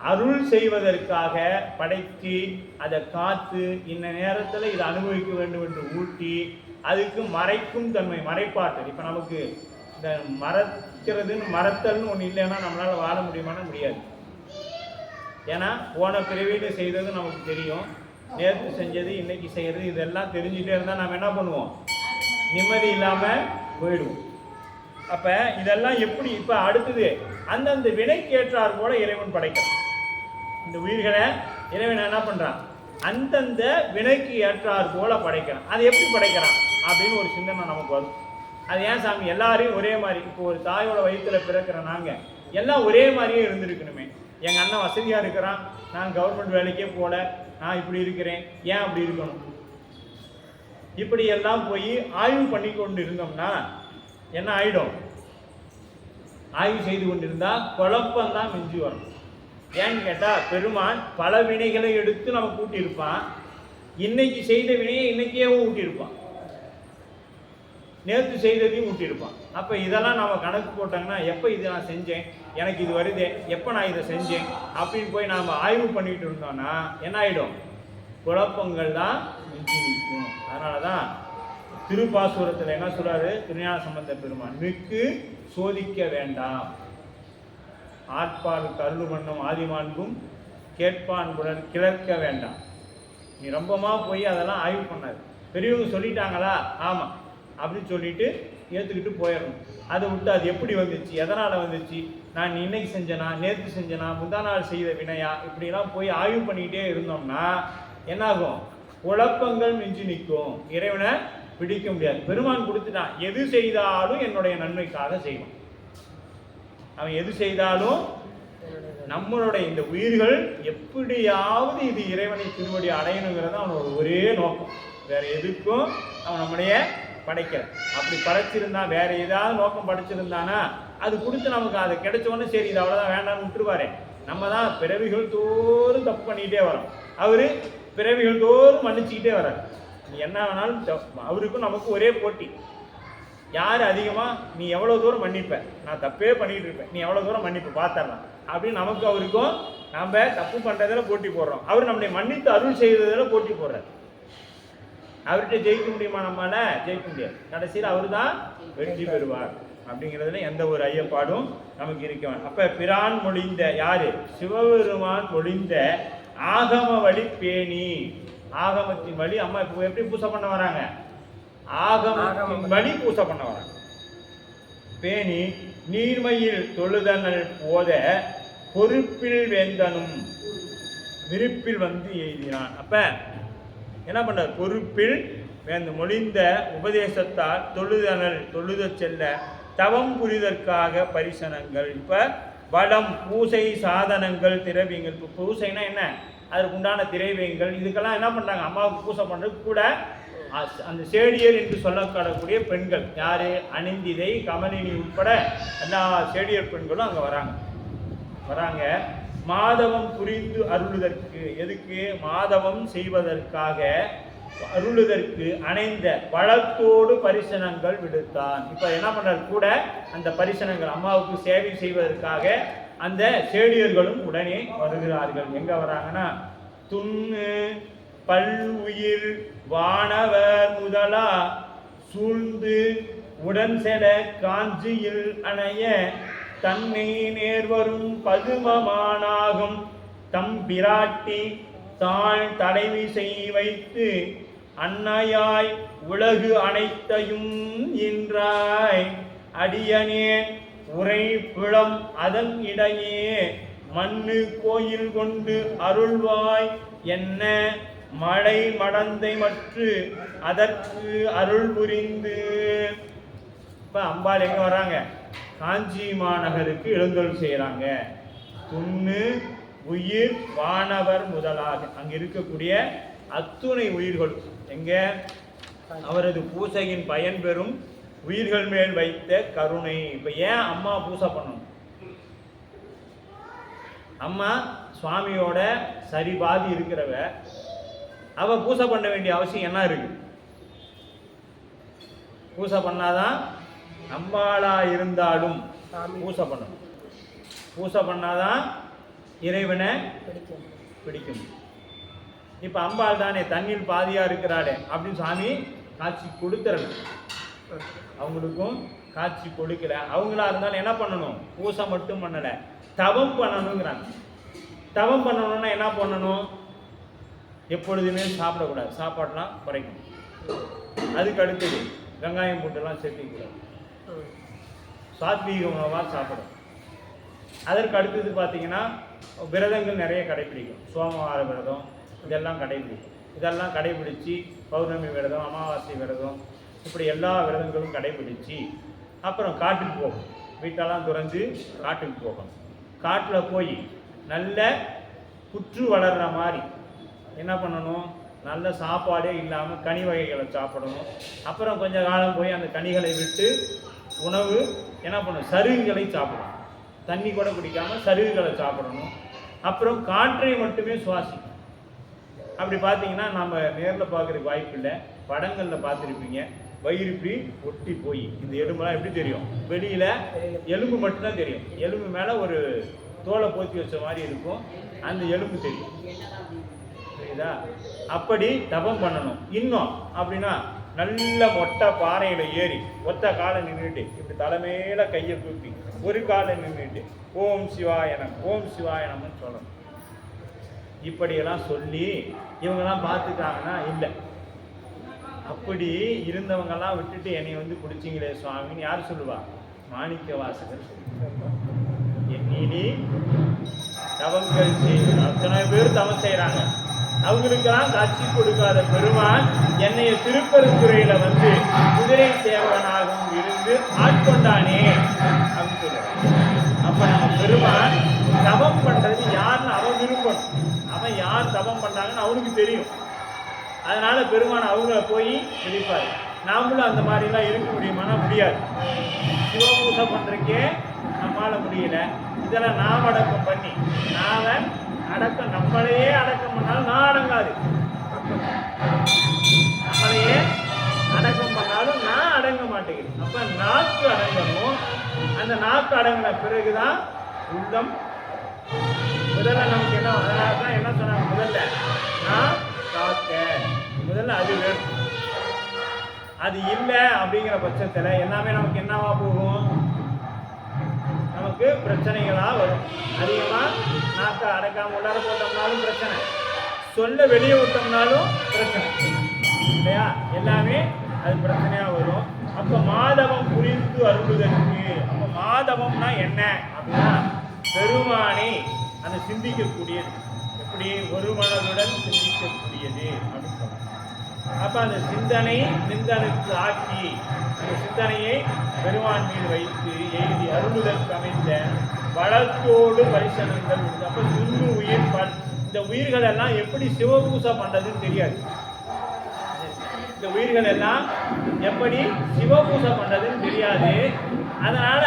அருள் செய்வதற்காக படைத்து, அதை காத்து, இந்த நேரத்தில் இதை அனுபவிக்க வேண்டும் என்று ஊட்டி, அதுக்கு மறைக்கும் தன்மை, மறைப்பாற்றல். இப்போ நமக்கு இந்த மறைக்கிறதுன்னு, மறத்தல்னு ஒன்று இல்லைன்னா நம்மளால் வாழ முடியுமானா முடியாது. ஏன்னா போன பிறவியில் செய்தது நமக்கு தெரியும், நேற்று செஞ்சது இன்னைக்கு செய்கிறது, இதெல்லாம் தெரிஞ்சுட்டே இருந்தால் நம்ம என்ன பண்ணுவோம்? நிம்மதி இல்லாமல் போயிடுவோம். அப்போ இதெல்லாம் எப்படி? இப்போ அடுத்தது அந்தந்த வினைக்கு ஏற்றார் போல இறைவன் படைக்கிறான். இந்த உயிர்களை இறைவன் என்ன பண்ணுறான்? அந்தந்த வினைக்கு ஏற்றார் போல படைக்கிறான். அது எப்படி படைக்கிறான் அப்படின்னு ஒரு சிந்தனை நமக்கு வரும். அது ஏன் சாமி எல்லாரையும் ஒரே மாதிரி? இப்போ ஒரு தாயோட வயிற்றுல பிறக்கிற நாங்கள் எல்லாம் ஒரே மாதிரியே இருந்திருக்கணுமே. எங்கள் அண்ணன் வசதியாக இருக்கிறான், நான் கவர்மெண்ட் வேலைக்கே போல, நான் இப்படி இருக்கிறேன், ஏன் அப்படி இருக்கணும்? இப்படி எல்லாம் போய் ஆய்வு பண்ணி கொண்டு இருந்தோம்னா என்ன ஆயிடும்? ஆய்வு செய்து கொண்டிருந்தா குழப்பம்தான் மிஞ்சி வரும். ஏன்னு கேட்டால், பெருமான் பல வினைகளை எடுத்து நம்ம கூட்டியிருப்பான். இன்னைக்கு செய்த வினையை இன்னைக்கே ஊட்டியிருப்பான், நேற்று செய்ததையும் ஊட்டியிருப்பான். அப்போ இதெல்லாம் நம்ம கணக்கு போட்டாங்கன்னா, எப்போ இது நான் செஞ்சேன், எனக்கு இது வருதே, எப்போ நான் இதை செஞ்சேன் அப்படின்னு போய் நாம் ஆய்வு பண்ணிட்டு இருந்தோம்னா என்ன ஆகிடும்? குழப்பங்கள் தான் மிஞ்சி நிற்கும். அதனால தான் திருப்பாசூரத்தில் என்ன சொல்றாரு திருஞான சம்பந்த பெருமான்? மிக்கு சோதிக்க வேண்டாம், ஆட்பால் கருள் மண்ணும் ஆதிமான்கும் கேட்பான் குடல் கிளர்க்க வேண்டாம். நீ ரொம்பமா போய் அதெல்லாம் ஆய்வு பண்ணாது. பெரியவங்க சொல்லிட்டாங்களா? ஆமாம். அப்படின்னு சொல்லிட்டு ஏற்றுக்கிட்டு போயிடணும். அதை விட்டு அது எப்படி வந்துச்சு, எதனால் வந்துச்சு, நான் இன்னைக்கு செஞ்சேனா, நேற்று செஞ்சேனா, முந்தா நாள் செய்த வினையா, இப்படிலாம் போய் ஆய்வு பண்ணிக்கிட்டே இருந்தோம்னா என்னாகும், குழப்பங்கள் மிஞ்சி நிற்கும், இறைவனை பிடிக்க முடியாது. பெருமான் கொடுத்துட்டான், எது செய்தாலும் என்னுடைய நன்மைக்காக செய்வான். அவன் எது செய்தாலும் நம்மளுடைய இந்த உயிர்கள் எப்படியாவது இது இறைவனை திருவடி அடையணுங்கிறது அவனோட ஒரே நோக்கம். வேற எதுக்கும் அவன் நம்மளைய படைக்கல. அப்படி படைச்சிருந்தா, வேற ஏதாவது நோக்கம் படைச்சிருந்தானா அது கொடுத்து நமக்கு அது கிடைச்சோன்னு சரி இது அவ்வளோதான் வேண்டாம்னு விட்டுருவாரு. நம்ம தான் பிறவிகள் தோறும் தப்பு பண்ணிக்கிட்டே வரோம், அவரு பிறவிகள் தோறும் மன்னிச்சுக்கிட்டே வர்றாரு. என்ன வேணாலும் அவருக்கும் நமக்கு ஒரே போட்டி. யார் அதிகமாக நீ எவ்வளோ தூரம் மன்னிப்ப, நான் தப்பே பண்ணிக்கிட்டு இருப்பேன், நீ எவ்வளோ தூரம் மன்னிப்பு பார்த்துடலாம் அப்படின்னு நமக்கு அவருக்கும் நம்ம தப்பு பண்ணுறதில் போட்டி போடுறோம். அவர் நம்மளை மன்னித்து அருள் செய்வதில் போட்டி போடுறார். அவர்கிட்ட ஜெயிக்க முடியுமா, நம்மளால ஜெயிக்க முடியாது. கடைசியில் அவர் தான் வெற்றி பெறுவார் அப்படிங்கிறதுல எந்த ஒரு ஐயப்பாடும் நமக்கு இருக்கவன். அப்போ பிரான் மொழிந்த யாரு, சிவபெருமான் மொழிந்த ஆகம வழி பேணி, ஆகமத்தின் வழி. அம்மா இப்போ எப்படி பூசை பண்ண வராங்க, ஆகமத்தின் வழி பூசை பண்ண வராங்க. பேணி நீர்மையில் தொழுதனல் போத பொறுப்பில் வேந்தனும் விருப்பில் வந்து எழுதினான். அப்ப என்ன பண்றார், பொறுப்பில் வேந்த மொழிந்த உபதேசத்தால் தொழுதனல் தொழுத செல்ல தவம் புரிதற்காக பரிசனங்கள். இப்ப வடம் பூசை சாதனங்கள் திரவியங்கள். இப்போ பூசைனா என்ன, அதற்கு உண்டான திரைவியங்கள், இதுக்கெல்லாம் என்ன பண்றாங்க, அம்மாவுக்கு பூசை பண்றது கூட அந்த சேடியர் என்று சொல்லப்படக்கூடிய பெண்கள் யாரு, அணிந்திதை கமலினி உட்பட எல்லா சேடியர் பெண்களும் அங்க வராங்க. மாதவம் புரிந்து அருளுதற்கு, எதுக்கு, மாதவம் செய்வதற்காக அருளுதற்கு அணைந்த வளத்தோடு பரிசனங்கள் விடுத்தான். இப்ப என்ன பண்றாரு, கூட அந்த பரிசனங்கள் அம்மாவுக்கு சேவை செய்வதற்காக அந்த சேடியர்களும் உடனே வருகிறார்கள். எங்க வராங்கன்னா, துண்ணு பல் உயிர் வானவர் முதலா சூழ்ந்து உடன் செல காஞ்சியில் அணைய தன்னை நேர்வரும் பதுமமானாகும் தம் பிராட்டி தாழ் தலைவி செய் வைத்து அன்னையாய் உலகு அனைத்தையும் இன்றாய் அடியனே உரை புலம் அதன் இடையே மண்ணு கோயில் கொண்டு அருள்வாய் என்ன மழை மடந்தை மற்று அதற்கு அருள் புரிந்து. இப்ப அம்பாள் எங்க வராங்க, காஞ்சி மாநகருக்கு எழுந்தருள் செய்யறாங்க. துண்ணு உயிர் வானவர் முதலாக அங்க இருக்கக்கூடிய அத்துணை உயிர்கள் எங்க, அவரது பூசையின் பயன் பெறும் உயிர்கள் மேல் வைத்த கருணை. இப்ப ஏன் அம்மா பூசை பண்ணணும், அம்மா சுவாமியோட சரிபாதி இருக்கிறவ, அவ பூசை பண்ண வேண்டிய அவசியம் என்ன இருக்கு, பூசை பண்ணாதான் அம்பாளா இருந்தாலும் பூசை பண்ணணும், பூசை பண்ணாதான் இறைவனை பிடிக்கும். இப்ப அம்பாள் தானே தண்ணீர் பாதியா இருக்கிறாளே அப்படின்னு சாமி காட்சி கொடுத்துறணும், அவங்களுக்கும் காட்சி கொடுக்கல. அவங்களா இருந்தாலும் என்ன பண்ணணும், பூசை மட்டும் பண்ணல, தவம் பண்ணணுங்கிறாங்க. தவம் பண்ணணும்னா என்ன பண்ணணும், எப்பொழுதுமே சாப்பிடக்கூடாது, சாப்பாடுலாம் குறைக்கணும். அதுக்கு அடுத்தது வெங்காயம் பூண்டெல்லாம் சேர்த்துக்கூடாது, சாத்வீக உணவாக சாப்பிடும். அதற்கு அடுத்தது பார்த்தீங்கன்னா விரதங்கள் நிறைய கடைபிடிக்கும், சோமவார விரதம் இதெல்லாம் கடைபிடிக்கும். இதெல்லாம் கடைபிடிச்சு பௌர்ணமி விரதம், அமாவாசை விரதம், இப்படி எல்லா விரதங்களும் கடைபிடிச்சு அப்புறம் காட்டுக்கு போகும். வீட்டெல்லாம் துறந்து காட்டுக்கு போகணும். காட்டில் போய் நல்ல புற்று வளர்கிற மாதிரி என்ன பண்ணணும், நல்ல சாப்பாடே இல்லாமல் கனி வகைகளை சாப்பிடணும். அப்புறம் கொஞ்சம் காலம் போய் அந்த கனிகளை விட்டு உணவு என்ன பண்ணணும், சருகுகளை சாப்பிடணும். தண்ணி கூட குடிக்காமல் சருகுகளை சாப்பிடணும். அப்புறம் காற்றை மட்டுமே சுவாசிக்கணும். அப்படி பார்த்தீங்கன்னா நம்ம நேரில் பார்க்குறதுக்கு வாய்ப்பு இல்லை, படங்களில் பார்த்துருப்பீங்க. வயிறு இப்படி ஒட்டி போய் இந்த எலும்பெல்லாம் எப்படி தெரியும், வெளியில் எலும்பு மட்டும்தான் தெரியும், எலும்பு மேலே ஒரு தோலை போத்தி வச்ச மாதிரி இருக்கும், அந்த எலும்பு தெரியும், புரியுதா? அப்படி தபம் பண்ணணும். இன்னும் அப்படின்னா நல்ல மொட்டை பாறையில் ஏறி ஒத்த காலை நின்றுட்டு இப்படி தலைமையில கையை தூக்கி ஒரு காலை நின்றுட்டு ஓம் சிவாயனம் ஓம் சிவாயனம்னு சொல்லணும். இப்படியெல்லாம் சொல்லி இவங்கெல்லாம் பார்த்துட்டாங்கன்னா இல்லை, அப்படி இருந்தவங்கெல்லாம் விட்டுட்டு என்னை வந்து பிடிச்சிங்களே சுவாமின்னு யார் சொல்லுவா? மாணிக்க வாசகர் சொல்லுவா. என்னினி தவங்கள் செய்து அத்தனை பேர் தவம் செய்யறாங்க, அவங்களுக்கெல்லாம் காட்சி கொடுக்காத பெருமான் என்னைய திருப்பரத்துறையில வந்து குதிரை சேவகனாகவும் இருந்து ஆட்கொண்டானே அப்படின்னு சொல்லுவாங்க. அப்ப நம்ம பெருமான் தவம் பண்றது யாருன்னு அவன் விரும்பணும். அவன் யார் தவம் பண்றாங்கன்னு அவனுக்கு தெரியும். அதனால பெருமான் அவங்கள போய் விழிப்பாரு. நாமளும் அந்த மாதிரிலாம் இருக்க முடியுமானா முடியாது. சிவபூசை பண்றதுக்கே நம்மளால முடியல, இதெல்லாம் நாம் அடக்கம் பண்ணி அடக்கம் நம்மளையே அடக்கம் பண்ணாலும் நான் அடங்காது. நம்மளையே அடக்கம் பண்ணாலும் நான் அடங்க மாட்டேங்கிறேன். அப்ப நாக்கு அடங்கணும். அந்த நாக்கு அடங்கின பிறகுதான் உள்ளம். முதல்ல நமக்கு என்ன, அதனாலதான் என்ன சொன்னாங்க, முதல்ல நான் காக்க, முதல்ல அது வேணும். அது இல்லை அப்படிங்கிற பட்சத்துல எல்லாமே நமக்கு என்னவா போகும்? நமக்கு பிரச்சனைகளா வரும். அதிகமா நாக்க அடக்காம உள்ளார போட்டோம்னாலும் பிரச்சனை, சொல்ல வெளியே விட்டோம்னாலும் பிரச்சனை இல்லையா? எல்லாமே அது பிரச்சனையா வரும். அப்ப மாதவம் புரிந்து அருள்வதற்கு, அப்ப மாதவம்னா என்ன அப்படின்னா பெருமானை அந்த சிந்திக்கக்கூடியது. எப்படி? ஒரு மனதுடன் சிந்திக்கக்கூடியது அப்படின்னு சொல்றாங்க. அப்ப அந்த சிந்தனை நிந்தனுக்கு ஆக்கி அந்த சிந்தனையை பெருமான் மீது வைத்து எய்தி அருளுதற்கு அமைந்த வளத்தோடு பரிசனங்கள் உண்டு. அப்ப துண்ணு உயிர் இந்த உயிர்கள் எல்லாம் எப்படி சிவபூசை பண்றதுன்னு தெரியாது. இந்த உயிர்கள் எல்லாம் எப்படி சிவபூசை பண்றதுன்னு தெரியாது. அதனால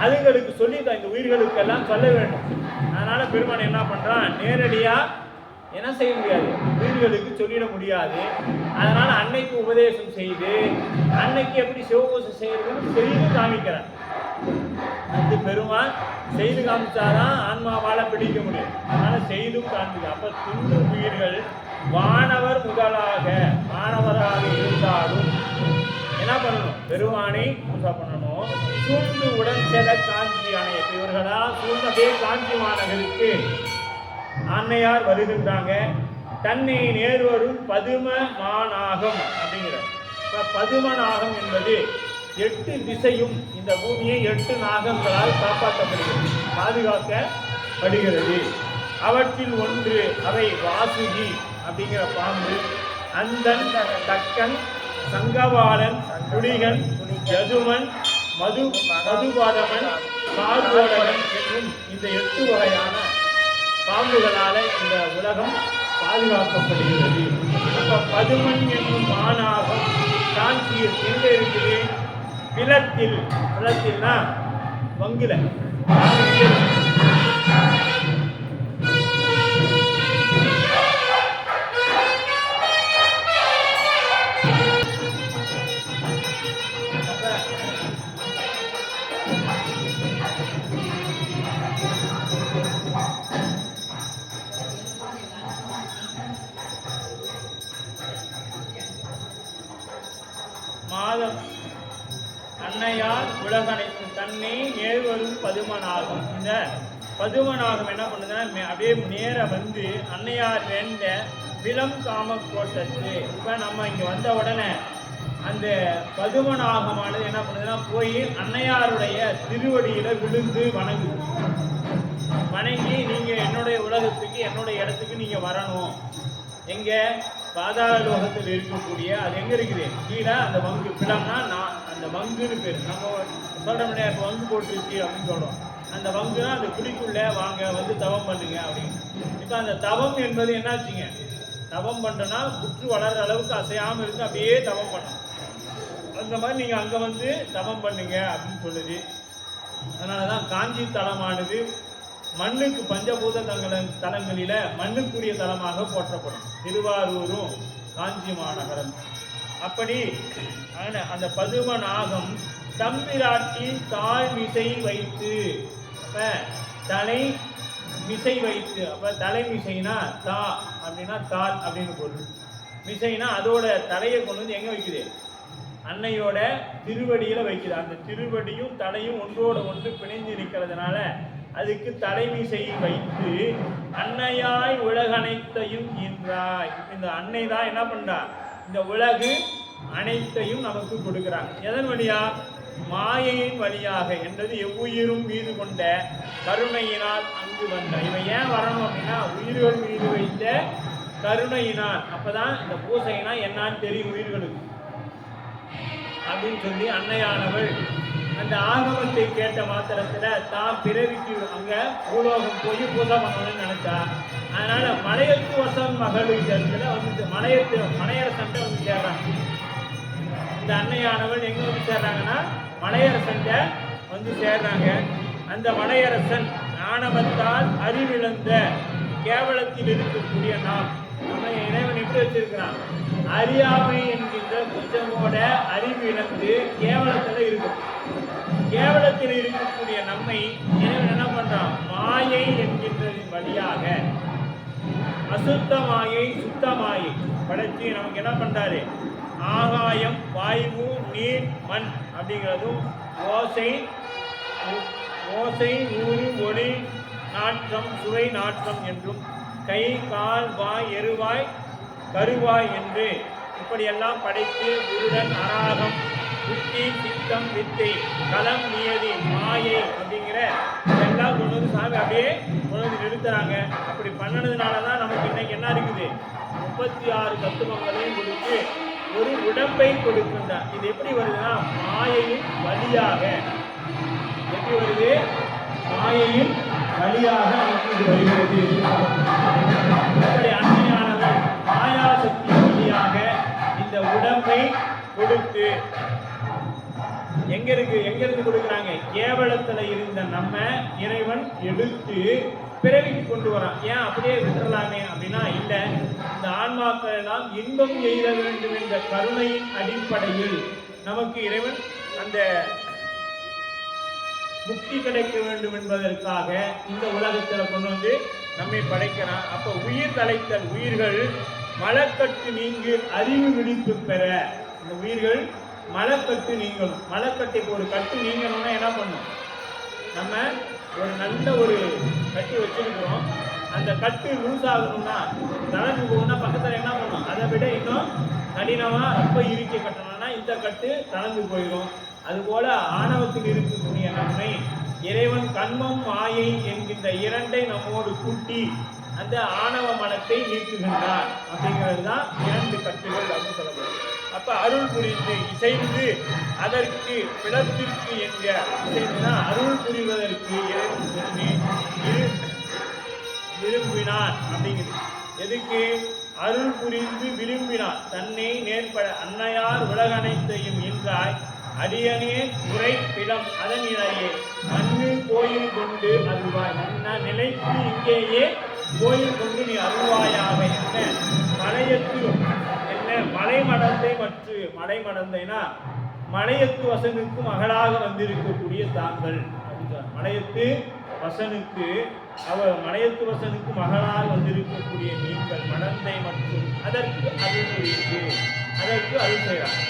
அதுங்களுக்கு சொல்லி இந்த உயிர்களுக்கு எல்லாம் சொல்ல வேண்டும். அதனால பெருமான் என்ன பண்றான்? நேரடியா என்ன செய்ய முடியாது, உயிர்களுக்கு சொல்லிட முடியாது. அதனால அன்னைக்கு உபதேசம் செய்து அன்னைக்கு எப்படி சிவபூசை செய்யறதுன்னு செய்து காமிக்கிறார். அது பெருமான் செய்து காமிச்சாதான் ஆன்மாவால பிடிக்க முடியும். அதனால செய்தும் காமிக்க. அப்ப துண்டு உயிர்கள் வானவர் முதலாக மாணவராக இருந்தாலும் என்ன பண்ணணும்? பெருமானை பூசை பண்ணணும். சூழ்ந்து உடன் செல காஞ்சி அணை, இவர்களா சூழ்ந்ததே காஞ்சி மாநகருக்கு அன்னையார் வருகின்றாங்க. தன்னை நேர்வரும் பதும மாநாகம் அப்படிங்கிறார். பதும நாகம் என்பது 8 திசையும் இந்த பூமியை 8 நாகங்களால் காப்பாற்றப்படுகிறது, பாதுகாக்கப்படுகிறது. அவற்றில் ஒன்று அவை வாசுகி அப்படிங்கிற பாம்பு, அந்தன், தக்கன், சங்கவாளன், புலிகன், யதுமன், மதுபாதமன், கார்கோடகன் என்னும் இந்த 8 வகையான பாம்புகளால இந்த உலகம் பாதுகாக்கப்படுகிறது. அப்ப பதுமன் என்னும் மாநாகம் காஞ்சியில் எங்க இருக்குது? பிளத்தில். பிளத்தில்னா வங்குல. மாதம் அன்னையார் உலகனைத்து தன்னை நேர்வரும் பதுமனாகும். இந்த பதுமனாகும் என்ன பண்ணுதுன்னா அப்படியே நேர வந்து அன்னையார் வேண்ட விலம் காம கோட்டத்து. இப்போ நம்ம இங்கே வந்த உடனே அந்த பதுமனாகமானது என்ன பண்ணுதுன்னா போய் அன்னையாருடைய திருவடியில விழுந்து வணங்குது. வணங்கி நீங்க என்னுடைய உலகத்துக்கு என்னுடைய இடத்துக்கு நீங்க வரணும். எங்க? பாதாள லோகத்தில் இருக்கக்கூடிய, அது எங்க இருக்குது? கீழே அந்த வங்கு. பிளம்னா நான் அந்த வங்குன்னு பேர். நம்ம சொல்றோம்ல இப்போ வங்கு போட்டுருச்சு அப்படின்னு சொல்றோம். அந்த வங்குனா அந்த குடிக்குள்ள வாங்க வந்து தவம் பண்ணுங்க அப்படின்னு. இப்போ அந்த தவம் என்பது என்னாச்சுங்க? தவம் பண்றோன்னா புற்று வளர்ற அளவுக்கு அசையாம இருந்து அப்படியே தவம் பண்ணணும். அந்த மாதிரி நீங்க அங்க வந்து தவம் பண்ணுங்க அப்படின்னு சொல்லுது. அதனாலதான் காஞ்சி தலமானது மண்ணுக்கு பஞ்சபூத தலங்களில மண்ணுக்குரிய தலமாக போற்றப்படும். திருவாரூரும் காஞ்சி மாநகரம். அப்படி அந்த பதும நாகம் தம்பிராட்டி தாழ் மிசை வைத்து, தலை மிசை வைத்து, அப்ப தலை மிசைனா தா அப்படின்னா தாள் அப்படின்னு பொருள். மிசைனா அதோட தலையை கொண்டு வந்து எங்க வைக்குது? அன்னையோட திருவடியில வைக்குது. அந்த திருவடியும் தலையும் ஒன்றோட ஒன்று பிணைஞ்சு நிற்கிறதுனால அதுக்கு தலைமிசை வைத்து அன்னையாய் உலகனைத்தையும் ஈன்றாய். இந்த அன்னை தான் என்ன பண்றா? இந்த உலகு அனைத்தையும் நமக்கு கொடுக்கிறாங்க. எதன் வழியா? மாயையின் வழியாக என்றது எவ்வுயிரும் மீது கொண்ட கருணையினால் அங்கு வந்த. இவன் ஏன் வரணும் அப்படின்னா உயிர்கள் மீது வைத்த கருணையினால். அப்பதான் இந்த பூசைனா என்னான்னு தெரியும் உயிர்களுக்கு அப்படின்னு சொல்லி அன்னையானவள் அந்த ஆகமத்தை கேட்ட மாத்திரத்துல தான் பிறவிக்கு அங்க பூலோகம் போய் பூஜை பண்ணணும்னு நினைச்சா. அதனால மலையத்து வசம் மகளுக்கு வந்து மலையரசன் வந்து சேர்றாங்க. இந்த அன்னையானவள் எங்க வந்து சேர்றாங்கன்னா மலையரசன் வந்து சேர்றாங்க. அந்த மலையரசன் ஆணவத்தால் அறிவிழந்த கேவலத்தில் இருக்கக்கூடிய நாம் நம்ம இறைவன் எப்படி வச்சிருக்கிறான்? அறியாமை என்கின்ற கொஞ்சமோட அறிவு இழந்து கேவலத்தில் இருக்கும். கேவலத்தில் இருக்கக்கூடிய நம்மை இறைவன் என்ன பண்றான்? மாயை என்கின்றதின் வழியாக அசுத்த மாயை சுத்த மாயை படைச்சு நமக்கு என்ன பண்றாரு? ஆகாயம், வாயு, நீர், மண் அப்படிங்கிறதும் ஓசை, ஊறு, ஒளி, நாற்றம், சுவை, நாற்றம் என்றும் கை, கால், வாய், எருவாய், கருவாய் என்று இப்படியெல்லாம் படைத்து குருடன், அராகம், புத்தி, சித்தம், வித்தை, களம், நியதி, மாயை அப்படிங்கிற இதெல்லாம் கொண்டு வந்து சாமி அப்படியே கொண்டு வந்து நிறுத்துறாங்க. அப்படி பண்ணதுனால தான் நமக்கு இன்னைக்கு என்ன இருக்குது? 36 தத்துவங்களையும் கொடுத்து ஒரு உடம்பை கொடுக்கின்றார். இது எப்படி வருதுன்னா மாயையின் வழியாக. எப்படி வருது? மாயையின் வழியாக நமக்கு இது வருகிறது. அப்படி அன்னையானவர் மாயாசக்தி வழியாக இந்த உடம்பை கொடுத்து எங்க இருந்து கொடுக்குறாங்க? கேவலத்துல இருந்த நம்ம இறைவன் எடுத்து பிறவிக்கு கொண்டு வரான். ஏன் அப்படியே விட்டுறலாமே அப்படின்னா இல்ல, இந்த ஆன்மாக்கள் எல்லாம் இன்பம் எய்த வேண்டும் என்ற கருணையின் அடிப்படையில் நமக்கு இறைவன் அந்த முக்தி கிடைக்க வேண்டும் என்பதற்காக இந்த உலகத்துல கொண்டு வந்து நம்மை படைக்கிறான். அப்ப உயிர் தலைத்தல், உயிர்கள் மலக்கட்டு நீங்கு அறிவு விழிப்பு பெற. இந்த உயிர்கள் மலக்கட்டு நீங்கணும். மலக்கட்டு இப்போ ஒரு கட்டு நீங்கணும்னா என்ன பண்ணும்? நம்ம ஒரு நல்ல ஒரு கட்டி வச்சிருக்கிறோம். அந்த கட்டு லூஸ் ஆகணும்னா தளர்ந்து போகணும்னா பக்கத்தில் என்ன பண்ணும்? அதை விட இன்னும் கடினமா ரொம்ப இறுக்கி கட்டணும்னா இந்த கட்டு தளர்ந்து போயிடும். அதுபோல ஆணவத்தில் இருக்கக்கூடிய நம்மை இறைவன் கண்மம் மாயை என்கின்ற இரண்டை நம்மோடு கூட்டி அந்த ஆணவ மனத்தை நீக்குகின்றார். அப்படிங்கிறது தான் 2 கட்டுகள் அப்படின்னு சொல்லப்படும். அப்ப அருள் புரிந்து இசைந்து அதற்கு பிளத்திற்கு என்ற இசைந்துனா அருள் புரிவதற்கு இறைவன் சொல்லி விரும்பினான் அப்படிங்கிறது. எதுக்கு? அருள் புரிந்து விரும்பினான். தன்னை நேர்பட அன்னையார் உலகனைத்தையும் என்றாய் அடியனே உரை பிடம் அதன் இணையே மண்ணு கோயில் கொண்டு அருள்வாய். நான் நிலைத்து இங்கேயே கோயில் கொண்டு நீ அருள்வாயாக. என்ன மலையத்து என்ன மலைமடந்தை மற்றும் மலைமடந்தைனா மலையத்து வசனுக்கு மகளாக வந்திருக்கக்கூடிய தாங்கள். மலையத்து வசனுக்கு மலையத்து வசனுக்கு மகளாக வந்திருக்கக்கூடிய நீங்கள் மடந்தை மற்றும் அதற்கு அருள் புரிந்து அதற்கு அருள் செய்கிறார்.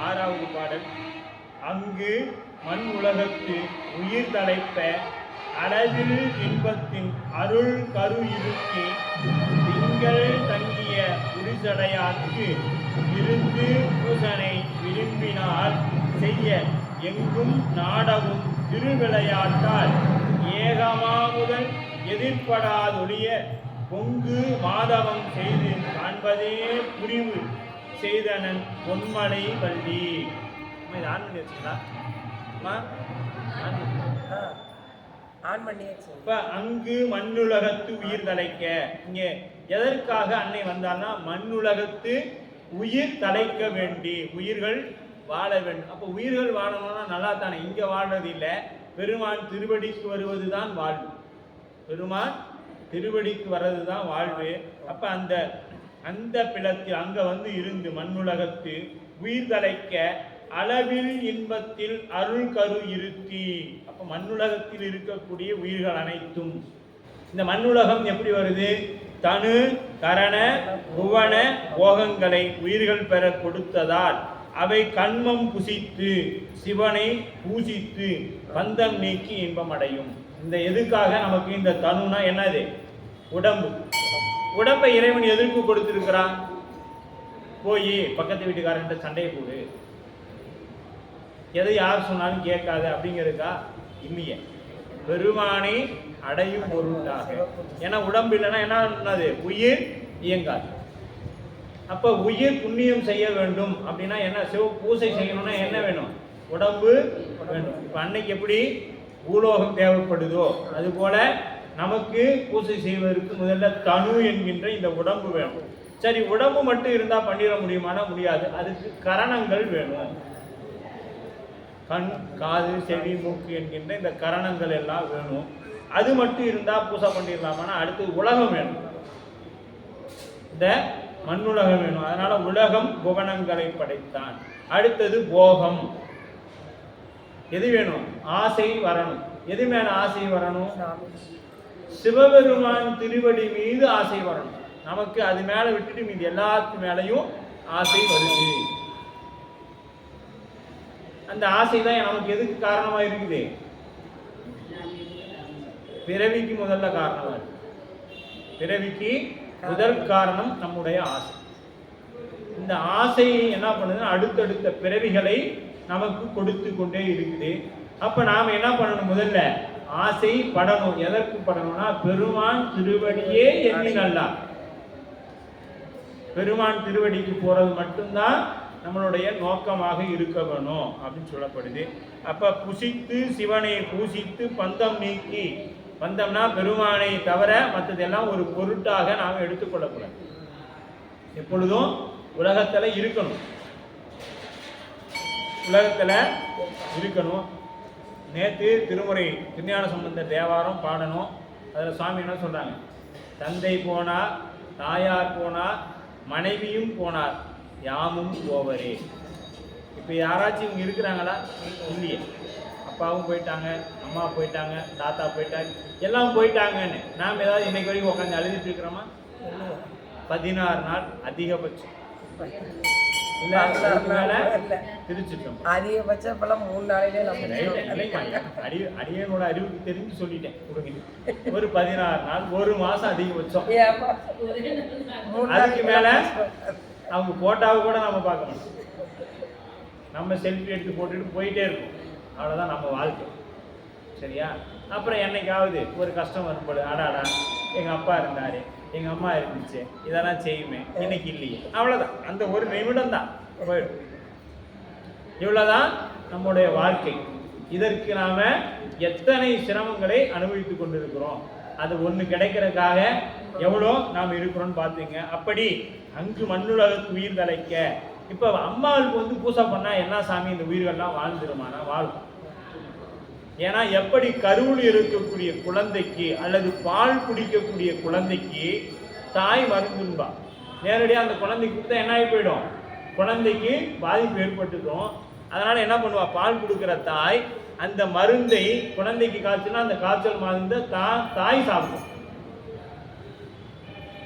6வது பாடல். அங்கு மண் உலகத்து உயிர் தலைப்ப அளவில் இன்பத்தின் அருள் கரு இருக்கி திங்கள் தங்கிய உரிசடையார்க்கு இருந்து பூசனை விரும்பினால் செய்ய எங்கும் நாடவும் திருவிளையாட்டால் ஏகமாமுதல் எதிர்படாதொழிய பொங்கு மாதவம் செய்து காண்பதே புரிவு செய்தனன் பொன்மலை வள்ளி. இது ஆன் பண்ணி வச்சுங்களா? ஆன் பண்ணியாச்சு. இப்ப அங்கு மண்ணுலகத்து உயிர் தலைக்க, இங்க எதற்காக அன்னை வந்தான்னா மண்ணுலகத்து உயிர் தலைக்க வேண்டி, உயிர்கள் வாழ வேண்டும். அப்ப உயிர்கள் வாழணும்னா நல்லா தானே, இங்க வாழ்றது இல்லை, பெருமான் திருவடிக்கு வருவதுதான் வாழ்வு, பெருமான் திருவடிக்கு வர்றதுதான் வாழ்வு. அப்ப அந்த பிளத்தில் அங்க இருந்து மண்ணுலகத்து உயிர் தலைக்க அளவில் இன்பத்தில் அருள் கரு இருத்தி. அப்ப மண்ணுலகத்தில் இருக்கக்கூடிய உயிர்கள் அனைத்தும், இந்த மண்ணுலகம் எப்படி வருது? தனு கரண புவன போகங்களை உயிர்கள் பெற கொடுத்ததால் அவை கண்மம் புசித்து சிவனை பூசித்து பந்தம் நீக்கி இன்பம் அடையும். இந்த எதுக்காக நமக்கு இந்த தனுனா என்னது? உடம்பு. உடம்பை இறைவன் எதற்கு கொடுத்திருக்கிறான்? போய் பக்கத்து வீட்டுக்காரன்ட்ட சண்டையை போடு, எதை யார் சொன்னாலும் கேட்காது அப்படிங்கிறதுக்கா? இல்லையே, பெருமானை அடையும் பொருட்டாக. ஏன்னா உடம்பு இல்லைன்னா என்னது? உயிர் இயங்காது. அப்ப உயிர் புண்ணியம் செய்ய வேண்டும் அப்படின்னா என்ன? சிவ பூசை செய்யணும்னா என்ன வேணும்? உடம்பு வேண்டும். இப்ப அன்னைக்கு எப்படி பூலோகம் தேவைப்படுதோ அதுபோல நமக்கு பூசை செய்வதற்கு முதல்ல தனு என்கின்ற இந்த உடம்பு வேணும். சரி, உடம்பு மட்டும் இருந்தா பண்ணிட முடியுமானா முடியாது. அதுக்கு கரணங்கள் வேணும். கண், காது, செவி, மூக்கு என்கின்ற இந்த கரணங்கள் எல்லாம் வேணும். அது மட்டும் இருந்தா பூசை பண்ணிடலாமானா அடுத்து உலகம் வேணும், இந்த மண்ணுலகம் வேணும். அதனால உலகம் புவனங்களை படைத்தான். அடுத்தது போகம். எது வேணும்? ஆசை வரணும். எது மேல ஆசை வரணும்? சிவபெருமான் திருவடி மீது ஆசை வரணும். நமக்கு அது மேல விட்டுட்டு மீது எல்லாத்து மேலையும் ஆசை வருது. அந்த ஆசை தான் நமக்கு எதுக்கு காரணமா இருக்குது? பிறவிக்கு முதல்ல காரணமா இருக்கு. பிறவிக்கு முதல் காரணம் நம்முடைய ஆசை. இந்த ஆசை என்ன பண்ணுதுன்னா அடுத்தடுத்த பிறவிகளை நமக்கு கொடுத்து கொண்டே இருக்குது. அப்ப நாம என்ன பண்ணணும்? முதல்ல ஆசை படணும். எதற்கு படணும்னா பெருமான் திருவடியே எண்ணி நல்லா, பெருமான் திருவடிக்கு போறது மட்டும்தான் நம்மளுடைய நோக்கமாக இருக்க வேணும் அப்படின்னு சொல்லப்படுது. அப்ப புசித்து சிவனை பூசித்து பந்தம் நீக்கி, பந்தம்னா பெருமானை தவிர மற்றதெல்லாம் ஒரு பொருட்டாக நாம் எடுத்துக்கொள்ளக்கூடாது. எப்பொழுதும் உலகத்துல இருக்கணும், உலகத்துல இருக்கணும். நேற்று திருமுறை திருஞான சம்பந்தர் தேவாரம் பாடணும். அதில் சுவாமி என்ன சொல்றாங்க? தந்தை போனார், தாயார் போனார், மனைவியும் போனார், யாமும் போவரே. இப்போ யாராச்சும் இவங்க இருக்கிறாங்களா? இல்லையே. அப்பாவும் போயிட்டாங்க, அம்மா போயிட்டாங்க, தாத்தா போயிட்டாங்க, எல்லாம் போயிட்டாங்கன்னு நாம் ஏதாவது இன்னைக்கு வரைக்கும் உட்காந்து அழுதுட்டு இருக்கிறோமா? 16 நாள் அதிகபட்சம். திருச்சிட்டோம் அதிகபட்சம் இப்பெல்லாம் 3 நாளிலே அடியனோட அறிவுக்கு தெரிஞ்சு சொல்லிட்டேன். ஒரு 16 நாள், ஒரு மாசம் அதிகபட்சம். அதுக்கு மேல அவங்க போட்டாவை கூட நம்ம பார்க்க மாட்டோம். நம்ம செல்ஃபி எடுத்து போட்டுட்டு போயிட்டே இருக்கும். அவ்வளோதான் நம்ம வாழ்க்கை. சரியா? அப்புறம் என்னைக்காவது ஒரு கஷ்டம் வரும்போது அடாடா எங்கள் அப்பா இருந்தார், எங்கள் அம்மா இருந்துச்சு, இதெல்லாம் செய்யுமே, இன்னைக்கு இல்லையே, அவ்வளோதான். அந்த ஒரு நிமிடம் தான் போயிடும். இவ்வளோதான் நம்முடைய வாழ்க்கை. இதற்கு நாம் எத்தனை சிரமங்களை அனுபவித்து கொண்டிருக்கிறோம். அது ஒன்று கிடைக்கிறதுக்காக எவ்வளோ நாம் இருக்கிறோம்னு பார்த்துங்க. அப்படி அங்கு மண்ணுலகத்து உயிர் தலைக்க. இப்போ அம்மாவுக்கு பூசை பண்ணால் என்ன சாமி இந்த உயிர்கள்லாம் வாழ்ந்துருமானா? வாழும். ஏன்னா எப்படி கருவில் இருக்கக்கூடிய குழந்தைக்கு அல்லது பால் குடிக்கக்கூடிய குழந்தைக்கு தாய் மருந்துன்பா, நேரடியாக அந்த குழந்தைக்கு கொடுத்தா என்ன ஆகி போயிடும்? குழந்தைக்கு பாதிப்பு ஏற்பட்டுடும். அதனால என்ன பண்ணுவா? பால் கொடுக்குற தாய் அந்த மருந்தை குழந்தைக்கு காய்ச்சுனா அந்த காய்ச்சல் மருந்தை தாய் சாப்பிடும்.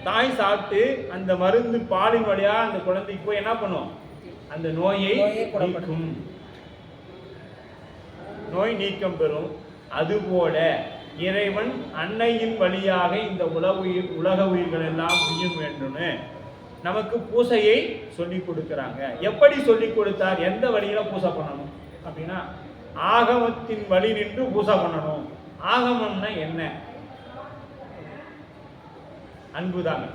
தாய் சாப்பிட்டு அந்த மருந்து பாலின் வழியா அந்த குழந்தைக்கு போய் என்ன பண்ணும்? அந்த நோயை நோயை குணப்படுத்தும். நீக்கும், நோய் நீக்கம் பெறும். அதுபோல இறைவன் அன்னையின் வழியாக இந்த உலக உயிர்கள் எல்லாம் உயிர் வேண்டும்னு நமக்கு பூசையை சொல்லி கொடுக்குறாங்க. எப்படி சொல்லி கொடுத்தார்? எந்த வழியில பூசை பண்ணணும் அப்படின்னா ஆகமத்தின் வழி நின்று பூசை பண்ணணும். ஆகமம்னா என்ன? அன்புதாங்க.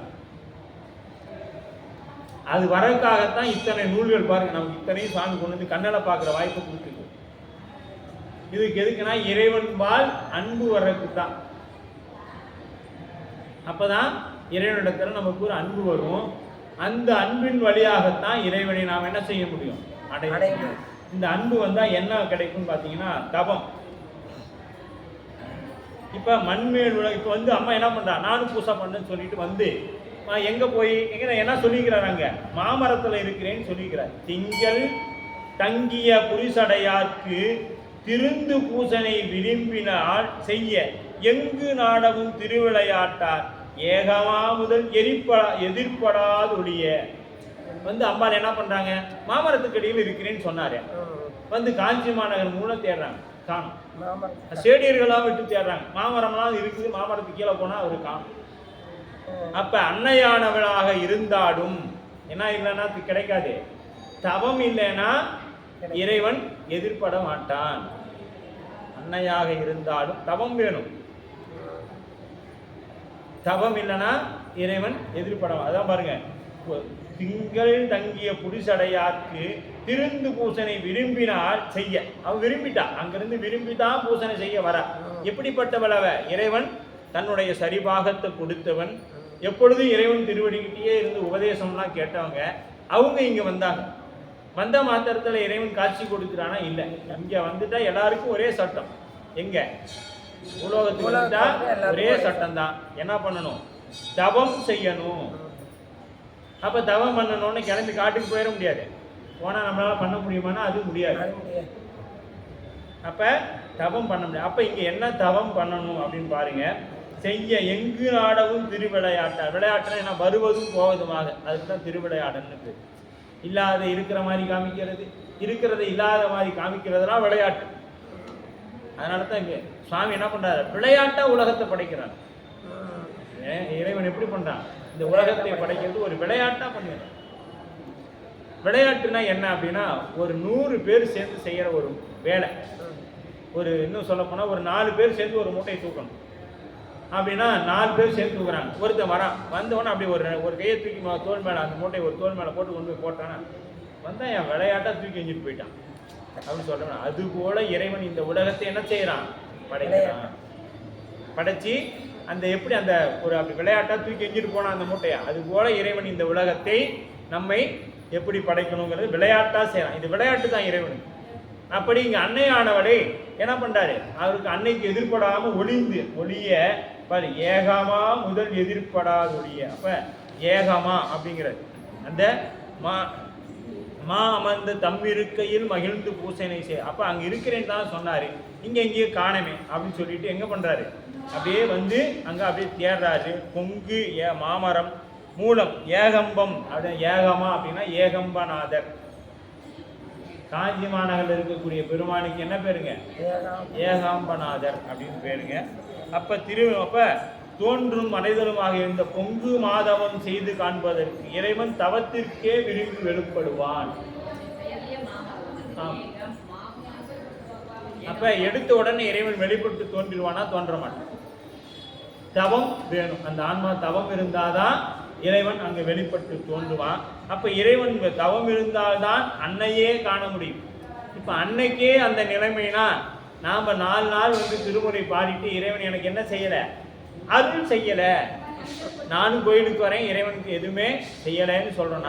அது வரக்காகத்தான் இத்தனை நூல்கள் பாருங்க, நமக்கு இத்தனையும் சாமி கொண்டு வந்து கண்ணால பார்க்குற வாய்ப்பு கொடுத்துருக்கு. இதுக்கு எதுக்குன்னா இறைவன்பால் அன்பு வர்றதுக்கு தான். அப்பதான் இறைவனிடத்துல நமக்கு ஒரு அன்பு வரும். அந்த அன்பின் வழியாகத்தான் இறைவனை நாம் என்ன செய்ய முடியும்? அடைய. இந்த அன்பு வந்தா என்ன கிடைக்கும் பார்த்தீங்கன்னா தபம். இப்ப மண்மேல் உலக இப்ப வந்து அம்மா என்ன பண்றா, நானும் பூசை பண்ணேன்னு சொல்லிட்டு வந்து எங்க போய் எங்க என்ன சொல்லிக்கிறாங்க? மாமரத்துல இருக்கிறேன்னு சொல்லிக்கிறார். திங்கள் தங்கிய புரிசடையார்க்கு திருந்து பூசனை விரும்பினால் செய்ய எங்கு நாடவும் திருவிளையாட்டார் ஏகமா முதல் எதிர்படாதொழிய. வந்து அம்பாள் என்ன பண்றாங்க? மாமரத்துக்கு அடியில் இருக்கிறேன்னு சொன்னாரு. வந்து காஞ்சி மாநகர் மூலம் தேடுறாங்க, காணும். சேடியர்களாக விட்டு தேடுறாங்க. மாமரம்லாம் இருக்குது, மாமரத்துக்கு கீழே போனா அவரு காணும். அப்ப அன்னையானவளாக இருந்தாலும் என்ன இல்லைன்னா கிடைக்காது. தவம் இல்லைன்னா இறைவன் எதிர்பட மாட்டான். அன்னையாக இருந்தாலும் தவம் வேணும். தவம் இல்லைன்னா இறைவன் எதிர்பட. அதான் பாருங்க, திங்கள் தங்கிய புரிசடையார்க்கு திருந்து பூசனை விரும்பினால் செய்ய. அவன் விரும்பிட்டா, அங்கிருந்து விரும்பிதான் பூசனை செய்ய வர. எப்படிப்பட்டவளவ? இறைவன் தன்னுடைய சரிபாகத்தை கொடுத்தவன். எப்பொழுதும் இறைவன் திருவடிக்கிட்டே இருந்து உபதேசம்லாம் கேட்டவங்க அவங்க இங்க வந்தாங்க. வந்த மாத்திரத்துல இறைவன் காட்சி கொடுக்கிறானா? இல்லை. இங்க வந்துட்டா எல்லாருக்கும் ஒரே சட்டம். எங்க உலோகத்துக்கு வந்துட்டா ஒரே சட்டம் தான். என்ன பண்ணணும்? தவம் செய்யணும். அப்ப தவம் பண்ணணும்னு கிளம்பி காட்டுக்கு போயிட முடியாது. போனா நம்மளால பண்ண முடியுமானா அது முடியாது. அப்ப தவம் பண்ண முடியாது. அப்ப இங்க என்ன தவம் பண்ணணும் அப்படின்னு பாருங்க. செய்ய எங்கு நாடவும் திருவிளையாட்ட. விளையாட்டுனா என்ன? வருவதும் போவதுமாக. அதுக்குதான் திருவிளையாடன்னு. இல்லாத இருக்கிற மாதிரி காமிக்கிறது, இருக்கிறத இல்லாத மாதிரி காமிக்கிறதுலாம் விளையாட்டு. அதனால தான் இங்க சுவாமி என்ன பண்றாரு? விளையாட்டா உலகத்தை படைக்கிறார். இறைவன் எப்படி பண்றான்? இந்த உலகத்தை படைக்கிறது ஒரு விளையாட்டா பண்ணுறான். விளையாட்டுனா என்ன அப்படின்னா ஒரு 100 பேர் சேர்ந்து செய்யற ஒரு வேலை. ஒரு இன்னும் சொல்ல போனா ஒரு 4 பேர் சேர்ந்து ஒரு மூட்டையை தூக்கணும் அப்படின்னா 4 பேர் சேர்ந்து தூக்குறாங்க. ஒருத்தன் வரான், வந்தவொடனே அப்படி ஒரு கையை தூக்கி தோல் மேலே அந்த மூட்டையை ஒரு தோல் மேலே போட்டு கொண்டு போய் போட்டானா வந்தான் என் விளையாட்டா தூக்கி எஞ்சிட்டு போயிட்டான் அப்படின்னு சொல்றேன். அது போல இறைவன் இந்த உலகத்தை என்ன செய்யறான்? படைக்கிறான். படைச்சி அந்த எப்படி அந்த ஒரு அப்படி விளையாட்டா தூக்கி எஞ்சிட்டு போனா அந்த மூட்டையா, அது போல இறைவன் இந்த உலகத்தை நம்மை எப்படி படைக்கணுங்கிறது விளையாட்டா செய்யறான். இது விளையாட்டு தான் இறைவனுக்கு. அப்படி இங்க அன்னையானவளை என்ன பண்றாரு? அவருக்கு அன்னைக்கு எதிர்படாம ஒளிய பாரு. ஏகமா முதல் எதிர்படாத ஒளிய. அப்ப ஏகமா அப்படிங்கிறது அந்த மா அமர்ந்த தம்மிருக்கையில் மகிழ்ந்து பூசனை செய். அப்ப அங்க இருக்கிறேன்னு தான் சொன்னாரு. இங்க எங்கேயோ காணமே அப்படின்னு சொல்லிட்டு எங்க பண்றாரு? அப்படியே வந்து அங்க அப்படியே தேடுறாரு. பொங்கு மாமரம் மூலம் ஏகம்பம். அப்படி ஏகமா அப்படின்னா ஏகம்பநாதர். காஞ்சி மாநகரில் இருக்கக்கூடிய பெருமானுக்கு என்ன பேருங்க? ஏகாம்பநாதர் அப்படின்னு பேருங்க. அப்ப தோன்றும் அனைதலுமாக இருந்த பொங்கு மாதவம் செய்து காண்பதற்கு இறைவன் தவத்திற்கே விரும்பி வெளிப்படுவான். அப்ப எடுத்த உடனே இறைவன் வெளிப்பட்டு தோன்றிடுவானா? தோன்ற மாட்டான். தவம் வேணும். அந்த ஆன்மா தவம் இருந்தாதான் இறைவன் அங்க வெளிப்பட்டு தோன்றுவான். அப்ப இறைவன் தவம் இருந்தால்தான் அன்னையே காண முடியும். இப்ப அன்னைக்கே அந்த நிலைமைனா நாம 4 நாள் வந்து திருமுறை பாடிட்டு இறைவன் எனக்கு என்ன செய்யல? அருள் செய்யல. நானும் கோயிலுக்கு வரேன், இறைவனுக்கு எதுவுமே செய்யலைன்னு சொல்றோம்.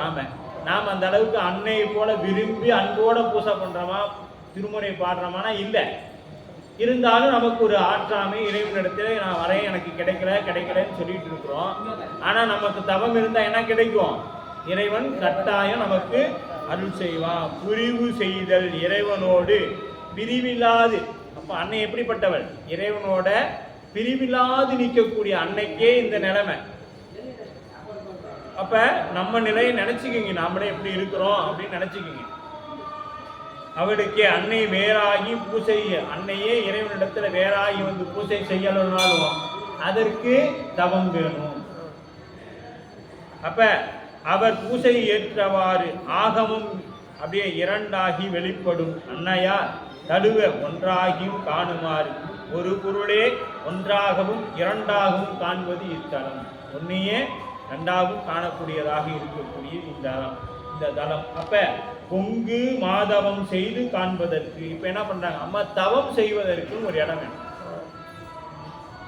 நாம அந்த அளவுக்கு அன்னையை போல விரும்பி அன்போட பூசை பண்றோமா, திருமுறை பாடுறோமானா இல்லை. இருந்தாலும் நமக்கு ஒரு ஆற்றாமை, இறைவனிடத்துல நான் வரேன் எனக்கு கிடைக்கலன்னு சொல்லிட்டு இருக்கிறோம். ஆனா நமக்கு தவம் இருந்தா என்ன கிடைக்கும்? இறைவன் கட்டாயம் நமக்கு அருள் செய்வான். புரிவு செய்தல் இறைவனோடு பிரிவில்லாது. அப்ப அன்னை எப்படிப்பட்டவள்? இறைவனோட பிரிவில்லாது நிற்கக்கூடிய அன்னைக்கே இந்த நிலைமை. அப்ப நம்ம நிலையை நினைச்சுக்கிங்க, நாமளே எப்படி இருக்கிறோம் அப்படின்னு நினைச்சுக்கிங்க. அவளுக்கே அன்னை வேறாகி பூசை, அன்னையே இறைவனிடத்துல வேறாகி வந்து பூசை செய்யணும்னாலும் அதற்கு தவம் வேணும். அப்ப அவர் பூசை ஏற்றவாறு ஆகமும் அப்படியே இரண்டாகி வெளிப்படும் அன்னையார் தடுவ ஒன்றாகியும் காணுமாறு ஒரு பொருளே ஒன்றாகவும் இரண்டாகவும் காண்பது இத்தலம். ஒன்னையே இரண்டாகவும் காணக்கூடியதாக இருக்கக்கூடிய இந்த தலம். அப்ப பொங்கு மாதவம் செய்து காண்பதற்கு இப்ப என்ன பண்றாங்க, அம்மா தவம் செய்வதற்கு ஒரு இடம் வேணும்.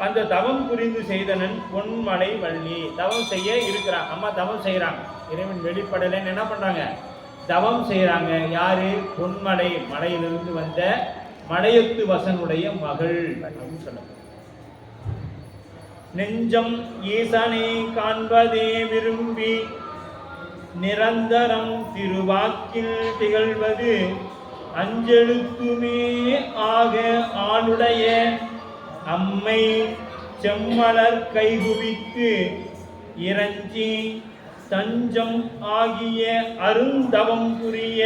அந்த தவம் புரிந்து செய்தனன் பொன்மலை வள்ளி, தவம் செய்ய இருக்கிறாங்க. அம்மா தவம் செய்யறாங்க, இறைவன் வெளிப்படலைன்னு என்ன பண்றாங்க, தவம் செய்யறாங்க. யாரு, பொன்மலை, மலையிலிருந்து வந்த மலையத்து வசனுடைய மகள் அப்படின்னு சொல்ல. நெஞ்சம் ஈசனை காண்பதே விரும்பி நிரந்தரம் திருவாக்கில் திகழ்வது அஞ்செழுத்துமே ஆக ஆளுடைய அம்மை செம்மலர் கைகுவித்து இறஞ்சி தஞ்சம் ஆகிய அருந்தவம் புரிய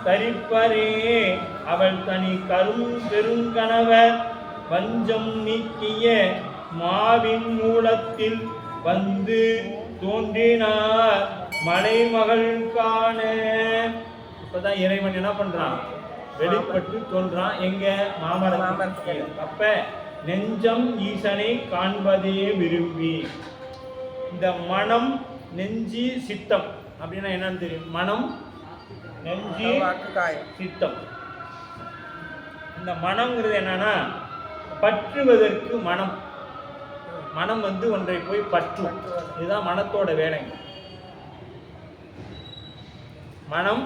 தரிப்பரே அவள் தனி பெருங்கணவர் வஞ்சம் நீக்கிய மாவின் மூலத்தில் வந்து தோன்றினார் மலைமகள் காண. இப்பதான் இறைவன் என்ன பண்றான், வெளிப்பட்டு தோன்றான். எங்க, மாமரத்துக்கு. அப்ப நெஞ்சம் ஈசனை காண்பதே விரும்பி, இந்த மனம் நெஞ்சி சித்தம் அப்படின்னா என்னன்னு தெரியும். மனம் நெஞ்சி சித்தம். இந்த மனம்ங்கிறது என்னன்னா பற்றுவதற்கு மனம். மனம் வந்து ஒன்றை போய் பற்றும், இதுதான் மனத்தோட வேலை. மனம்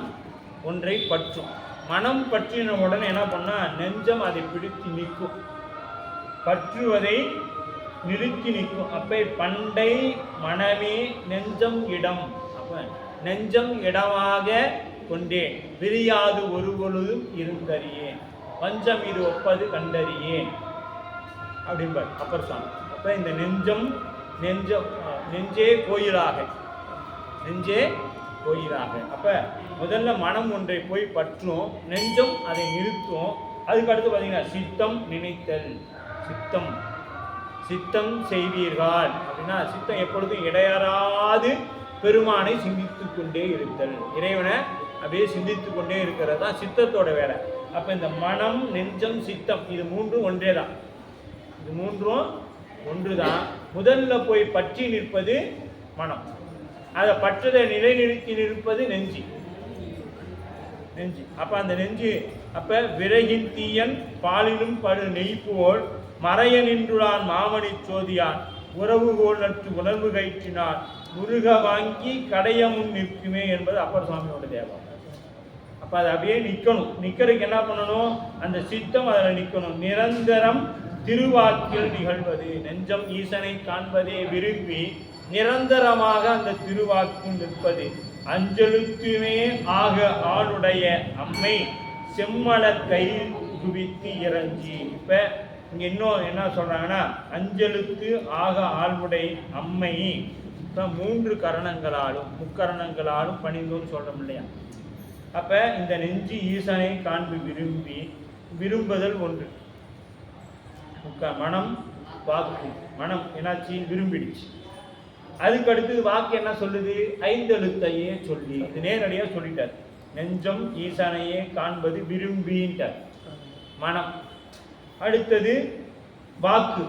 ஒன்றை பற்றும். மனம் பற்றின உடனே என்ன பண்ணா நெஞ்சம் அதை பிடித்து நிற்கும், பற்றுவதை நிறுத்தி நிற்கும். அப்ப பண்டை மனமே நெஞ்சம் இடம். அப்ப நெஞ்சம் இடமாக கொண்டேன், விரியாது ஒரு பொழுதும் இருந்தறியேன், வஞ்சம் இது ஒப்பது கண்டறியேன் அப்படிம்பார் அப்பர் சுவாமி. அப்ப இந்த நெஞ்சே கோயிலாக, நெஞ்சே கோயிலாக. அப்ப முதல்ல மனம் ஒன்றை போய் பற்றும், நெஞ்சம் அதை நிறுத்தும். அதுக்கு அடுத்து பார்த்தீங்கன்னா சித்தம் நினைத்தல். சித்தம் செய்வீர்கள் அப்படின்னா சித்தம் எப்பொழுதும் இடையறாது பெருமானை சிந்தித்து கொண்டே இருத்தல், இறைவனை அப்படியே சிந்தித்து கொண்டே இருக்கிறது தான் சித்தத்தோட வேலை. அப்ப இந்த மனம் நெஞ்சம் சித்தம் இது மூன்றும் ஒன்றே தான், இது மூன்றும் ஒன்றுதான். முதல்ல போய் பற்றி நிற்பது மனம், அதை பற்றதை நிலைநிறுத்தி நிற்பது நெஞ்சு. அப்ப அந்த நெஞ்சு அப்ப விறகின் தீயன் பாலிலும் படு நெய்ப்போல் மறைய நின்றுளான் மாமணி சோதியான் உறவுகோல் நற்று உணர்வு கயிற்றினான் முருக வாங்கி கடையமுன் நிற்குமே என்பது அப்பர் சுவாமியோட தேவம். அப்ப அது அப்படியே நிற்கணும். நிற்கிறதுக்கு என்ன பண்ணணும், அந்த சித்தம் அதில் நிற்கணும். நிரந்தரம் திருவாக்கில் நிகழ்வது, நெஞ்சம் ஈசனை காண்பதே விரும்பி நிரந்தரமாக அந்த திருவாக்கில் நிற்பது. அஞ்செழுத்துமே ஆக ஆளுடைய அம்மை செம்மலர் கை குவித்து இறஞ்சி. இப்ப இங்க இன்னும் என்ன சொல்றாங்கன்னா, அஞ்செழுத்து ஆக ஆளுடைய அம்மை மூன்று கரணங்களாலும் முக்கரணங்களாலும் பணிந்தோன்னு சொல்றோம் இல்லையா. அப்ப இந்த நெஞ்சு ஈசனை காண்பு விரும்பி, விரும்புதல் ஒன்று. மனம் வாக்கு, மனம் என்னாச்சு விரும்பிடுச்சு. அதுக்கு அடுத்து வாக்கு என்ன சொல்லுது, ஐந்தெழுத்தையே சொல்லி இது நேரடியா சொல்லிட்டார். நெஞ்சம் ஈசனையே காண்பது விரும்பின்ட்டார் மனம். அடுத்தது வாக்கு,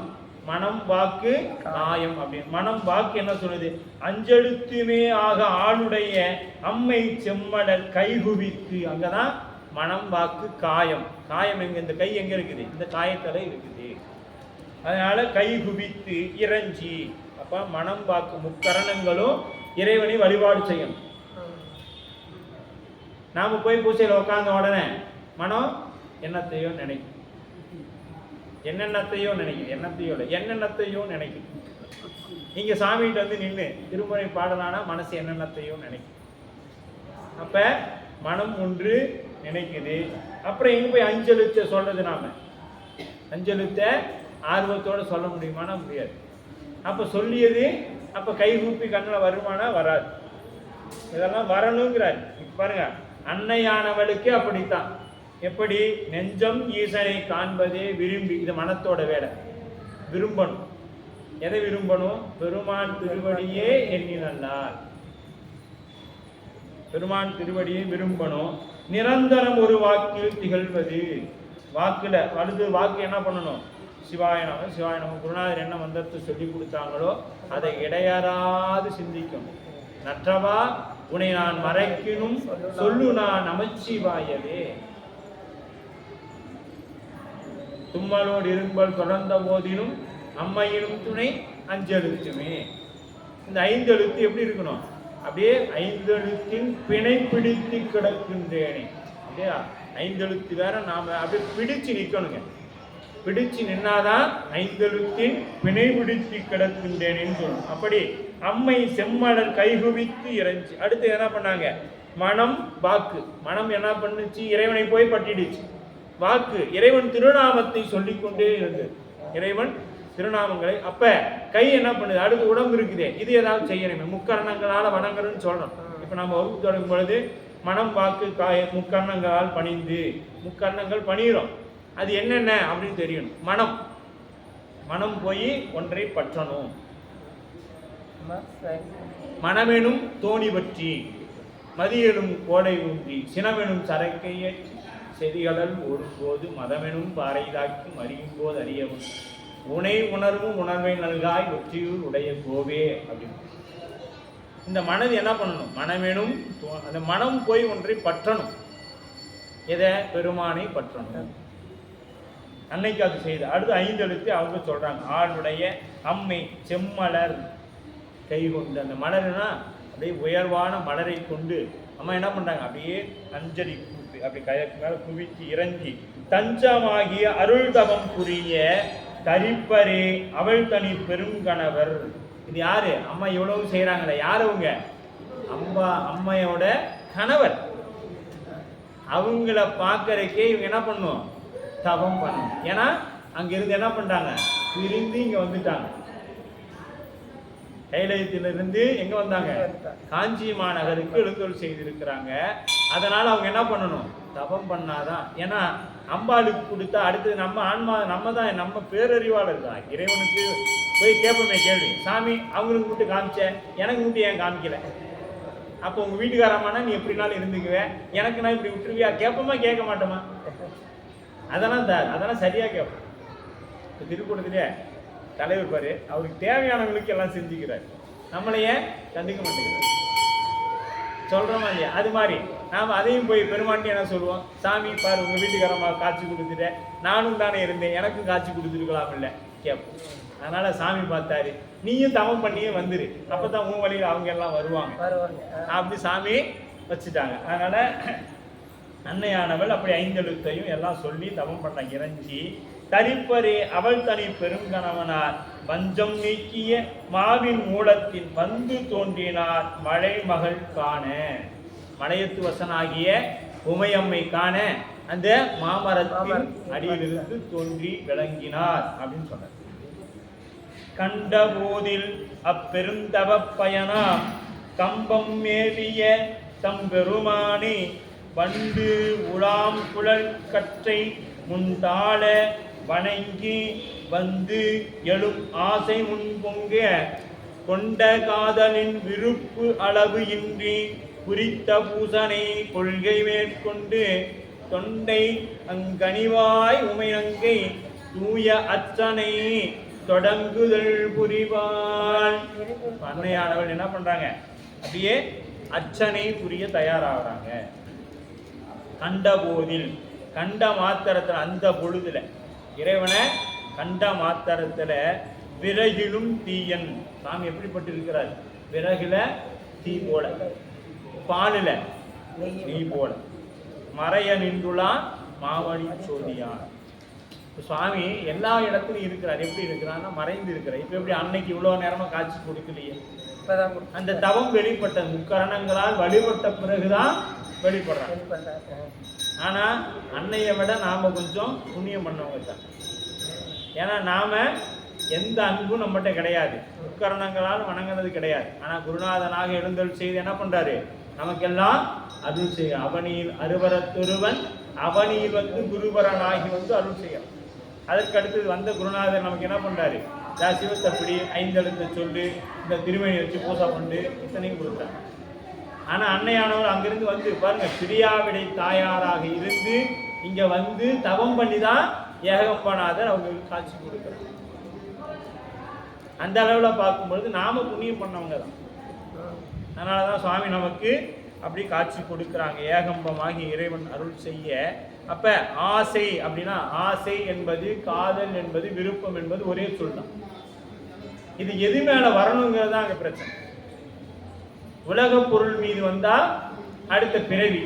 மனம் வாக்கு காயம் அப்படின்னு. மனம் வாக்கு என்ன சொல்லுது, அஞ்செழுத்துமே ஆக ஆளுடைய அம்மை செம்மலர் கைகுவித்து. அங்கதான் மனம் வாக்கு காயம். காயம் எங்க, இந்த கை எங்க இருக்குது, இந்த காயத்தலை இருக்குது. அதனால கைகுவித்து இறஞ்சி. அப்ப மனம் வாக்கு முக்கரணங்களும் இறைவனை வழிபாடு செய்யணும். நாம போய் பூசையில் உட்கார்ந்த உடனே மனம் என்னத்தையோ நினைக்கும், என்னென்னத்தையோ நினைக்குது, என்னென்னத்தையோ நினைக்குது. நீங்க சாமிகிட்ட வந்து நின்று திருமுறை பாடலானா மனசு என்னென்னத்தையோ நினைக்கும். அப்ப மனம் ஒன்று நினைக்குது. அப்புறம் எங்க போய் அஞ்செழுத்த சொல்றது, நாம அஞ்செழுத்த ஆர்வத்தோட சொல்ல முடியுமானா முடியாது. அப்ப சொல்லியது அப்ப கை கூப்பி கண்ணில் வருமானா வராது. இதெல்லாம் வரணுங்கிறார். பாருங்க, அன்னையானவளுக்கு அப்படித்தான். எப்படி? நெஞ்சம் ஈசனை காண்பதே விரும்பி. இது மனத்தோட வேலை. விரும்பணும். எதை விரும்பணும்? பெருமான் திருவடியே எண்ணினார். பெருமான் திருவடியை விரும்பணும். நிரந்தரம் ஒரு வாக்கில் திகழ்வது. வாக்குல அடுத்து வாக்கு என்ன பண்ணணும்? சிவாயனம் சிவாயனம். குருநாதர் என்ன மந்திரத்தை சொல்லி கொடுத்தாங்களோ அதை இடையறாது சிந்திக்கணும். நற்றவா உன்னை நான் மறைக்கணும் சொல்லு நான் நமச்சிவாயவே. தும்மலோடு இரும்பல் தொடர்ந்த போதிலும் அம்மையிலும் துணை அஞ்செழுத்துமே. இந்த 5 எழுத்து எப்படி இருக்கணும்? அப்படியே 5 எழுத்தின் பிணை பிடித்து கிடக்கின்றேனே. அப்படியே 5 எழுத்து வேற நாம அப்படியே பிடிச்சு நிக்கணுங்க. பிடிச்சு நின்னாதான் 5 எழுத்தின் பிணை பிடித்து கிடக்கின்றேனேன்னு சொல்லணும். அப்படி அம்மை செம்மலர் கைகுவித்து இறைஞ்சி. அடுத்து என்ன பண்ணாங்க? மனம் வாக்கு. மனம் என்ன பண்ணுச்சு? இறைவனை போய் பட்டிடுச்சு. வாக்கு இறைவன் திருநாமத்தை சொல்லிக்கொண்டே இருந்தது. இறைவன் திருநாமங்களை. அப்ப கை என்ன பண்ணுது? அடுத்து உடம்பு இருக்குதே, இது ஏதாவது செய்யணுமே. முக்கரணங்களால வணங்குறன்னு சொல்றோம். இப்ப நம்ம வகுப்பு தொடங்கும் பொழுது மனம் வாக்கு காய முக்கரணங்களால் பணிந்து, முக்கரணங்கள் பணிகிறோம். அது என்னென்ன அப்படின்னு தெரியணும். மனம் மனம் போய் ஒன்றை பற்றணும். மனமெனும் தோணி பற்றி மதியெனும் கோடை ஊன்றி சினமெனும் சரக்கையை செதிகளல் ஒருபோது மதமெனும் பாறைதாக்கி மறியும் போது அறியவும் உனை உணர்வும் உணர்வை நல்காய் ஒற்றியூர் உடைய கோவே அப்படின்னு. இந்த மனது என்ன பண்ணணும்? மனமெனும் அந்த மனம் போய் ஒன்றை பற்றணும். எதை? பெருமானை பற்றணும். அன்னைக்கு அது செய்து. அடுத்து 5 எழுத்து அவங்க சொல்றாங்க. ஆளுடைய அம்மை செம்மலர் கை கொண்டு. அந்த மலர்னா அப்படியே உயர்வான மலரை கொண்டு அம்மா என்ன பண்றாங்க? அப்படியே அஞ்சலி கூப்பி அப்படி கைக்கு மேல குவிச்சு இறங்கி தஞ்சமாகிய அருள் தவம் புரிய தரிப்பரே அவள் தனி பெருங்கணவர். இது யாரு? அம்மா இவ்வளவு செய்யறாங்களே, யாரு அவங்க? அம்மையோட கணவர். அவங்கள பார்க்கறக்கே இவங்க என்ன பண்ணும்? தவம் பண்ணும். ஏன்னா அங்கிருந்து என்ன பண்றாங்க? பிரிந்து இங்க வந்துட்டாங்க. கைலாயத்திலிருந்து எங்க வந்தாங்க? காஞ்சி மாநகருக்கு எழுந்தொல் செய்திருக்கிறாங்க. அதனால அவங்க என்ன பண்ணணும்? தவம் பண்ணாதான். ஏன்னா அம்பாளுக்கு கொடுத்தா அடுத்தது நம்ம ஆன்மா, நம்ம தான், நம்ம பேரறிவாளர் தான். இறைவனுக்கு போய் கேட்போமே கேள்வி, சாமி அவங்களுக்கு மட்டும் காமிச்ச, எனக்கு மட்டும் ஏன் காமிக்கல? அப்போ உங்க வீட்டுக்காரம்மானா நீ எப்படினாலும் இருந்துக்குவேன், எனக்கு நான் இப்படி விட்டுருவியா? கேட்போமா கேட்க மாட்டோமா? அதெல்லாம் சரியா கேட்போம். இப்போ திருக்கூடத்திலே தலைவர் பாரு, அவருக்கு தேவையானவங்களுக்கு எல்லாம் செஞ்சுக்கிறார், நம்மளையே கண்டுக்க மாட்டேங்கிறார். சொல்றோமா இல்லையா? அது மாதிரி நாம் அதையும் போய் பெருமாண்டி என்ன சொல்லுவோம்? சாமி பாரு உங்க வீட்டுக்காரம்மா காட்சி கொடுத்துட்டேன், நானும் தானே இருந்தேன், எனக்கும் காட்சி கொடுத்துருக்கலாம் இல்லை கேட்போம். அதனால சாமி பார்த்தாரு, நீயும் தவம் பண்ணியே வந்துரு, அப்பதான் உன் வழியில் அவங்க எல்லாம் வருவாங்க. அப்படி சாமி வச்சுட்டாங்க. அதனால அன்னையானவள் அப்படி 5 எழுத்தையும் எல்லாம் சொல்லி தவம் பண்ண இறைஞ்சி தரிப்பரே அவள் தனி பெருங்கணவனார் வஞ்சம் நீக்கிய மாவின் மூலத்தின் வந்து தோன்றினார் மழை மகள் காண. மலையத்து வசனாகிய உமையம்மை காண அந்த மாமரத்தின் அடியிலிருந்து தோன்றி விளங்கினார் அப்படின்னு சொன்னார். கண்ட போதில் அப்பெருந்தவ பயனாம் கம்பம் மேவிய தம்பெருமானே வண்டு உலாம் குழல் கற்றை முன்தாள வணங்கி வந்து எழும் ஆசை முன்பொங்க கொண்ட காதலின் விருப்பு அளவு இன்றி குறித்த பூசனை கொள்கை மேற்கொண்டு தொண்டை அங்கனிவாய் உமையங்கை தூய அச்சனை தொடங்குதல் புரிவாள். அன்னையானவள் என்ன பண்றாங்க? அப்படியே அச்சனை புரிய தயாராகிறாங்க. கண்ட போதில், கண்ட மாத்திரத்தில், அந்த பொழுதுல இறைவனை கண்ட மாத்திரத்துல விறகிலும் தீயன். சாமி எப்படிப்பட்டு இருக்கிறார்? விறகுல தீ போல, பாலில நெய் போல, மறைய நின்றுளான் மாவடி சோதியான். சுவாமி எல்லா இடத்துலையும் இருக்கிறார். எப்படி இருக்கிறான்னா மறைந்து இருக்கிறார். இப்ப எப்படி அன்னைக்கு இவ்வளவு நேரமா காட்சி கொடுக்கலையே? அந்த தவம் வெளிப்பட்ட முக்கரணங்களால் வழிபட்ட பிறகுதான் வெளிப்படுறாங்க. ஆனா அன்னையை விட நாம கொஞ்சம் புண்ணியம் பண்ணவங்க தான். ஏன்னா நாம எந்த அன்பும் நம்மகிட்ட கிடையாது, உட்கரணங்களால் வணங்குறது கிடையாது. ஆனா குருநாதனாக எழுந்தருள் செய்து என்ன பண்றாரு, நமக்கெல்லாம் அருள் செய்ய. அவனியில் அருவரத்தொருவன் அவனியில் வந்து குருவரனாகி வந்து அருள் செய்யும். அதற்கு அடுத்தது வந்த குருநாதர் நமக்கு என்ன பண்றாரு, சிவத்தப்படி 5 எழுத்தை சொல்லு, இந்த திருமணி வச்சு பூசா பண்ணு, இத்தனையும் கொடுத்தாங்க. ஆனா அன்னையானவர் அங்கிருந்து வந்து பாருங்க, பிரியாவிடை தாயாராக இருந்து இங்க வந்து தவம் பண்ணி தான் ஏகம்பநாதர் அவங்களுக்கு காட்சி கொடுக்கிறார். அந்த அளவுல பார்க்கும்பொழுது நாம புண்ணியம் பண்ணவங்க தான். அதனாலதான் சுவாமி நமக்கு அப்படி காட்சி கொடுக்கிறாங்க, ஏகம்பமாகி இறைவன் அருள் செய்ய. அப்ப ஆசை அப்படின்னா, ஆசை என்பது காதல் என்பது விருப்பம் என்பது ஒரே சொல் தான். இது எது மேல வரணுங்கிறது தான் அங்க பிரச்சனை. உலக பொருள் மீது வந்தா அடுத்த பிறவி,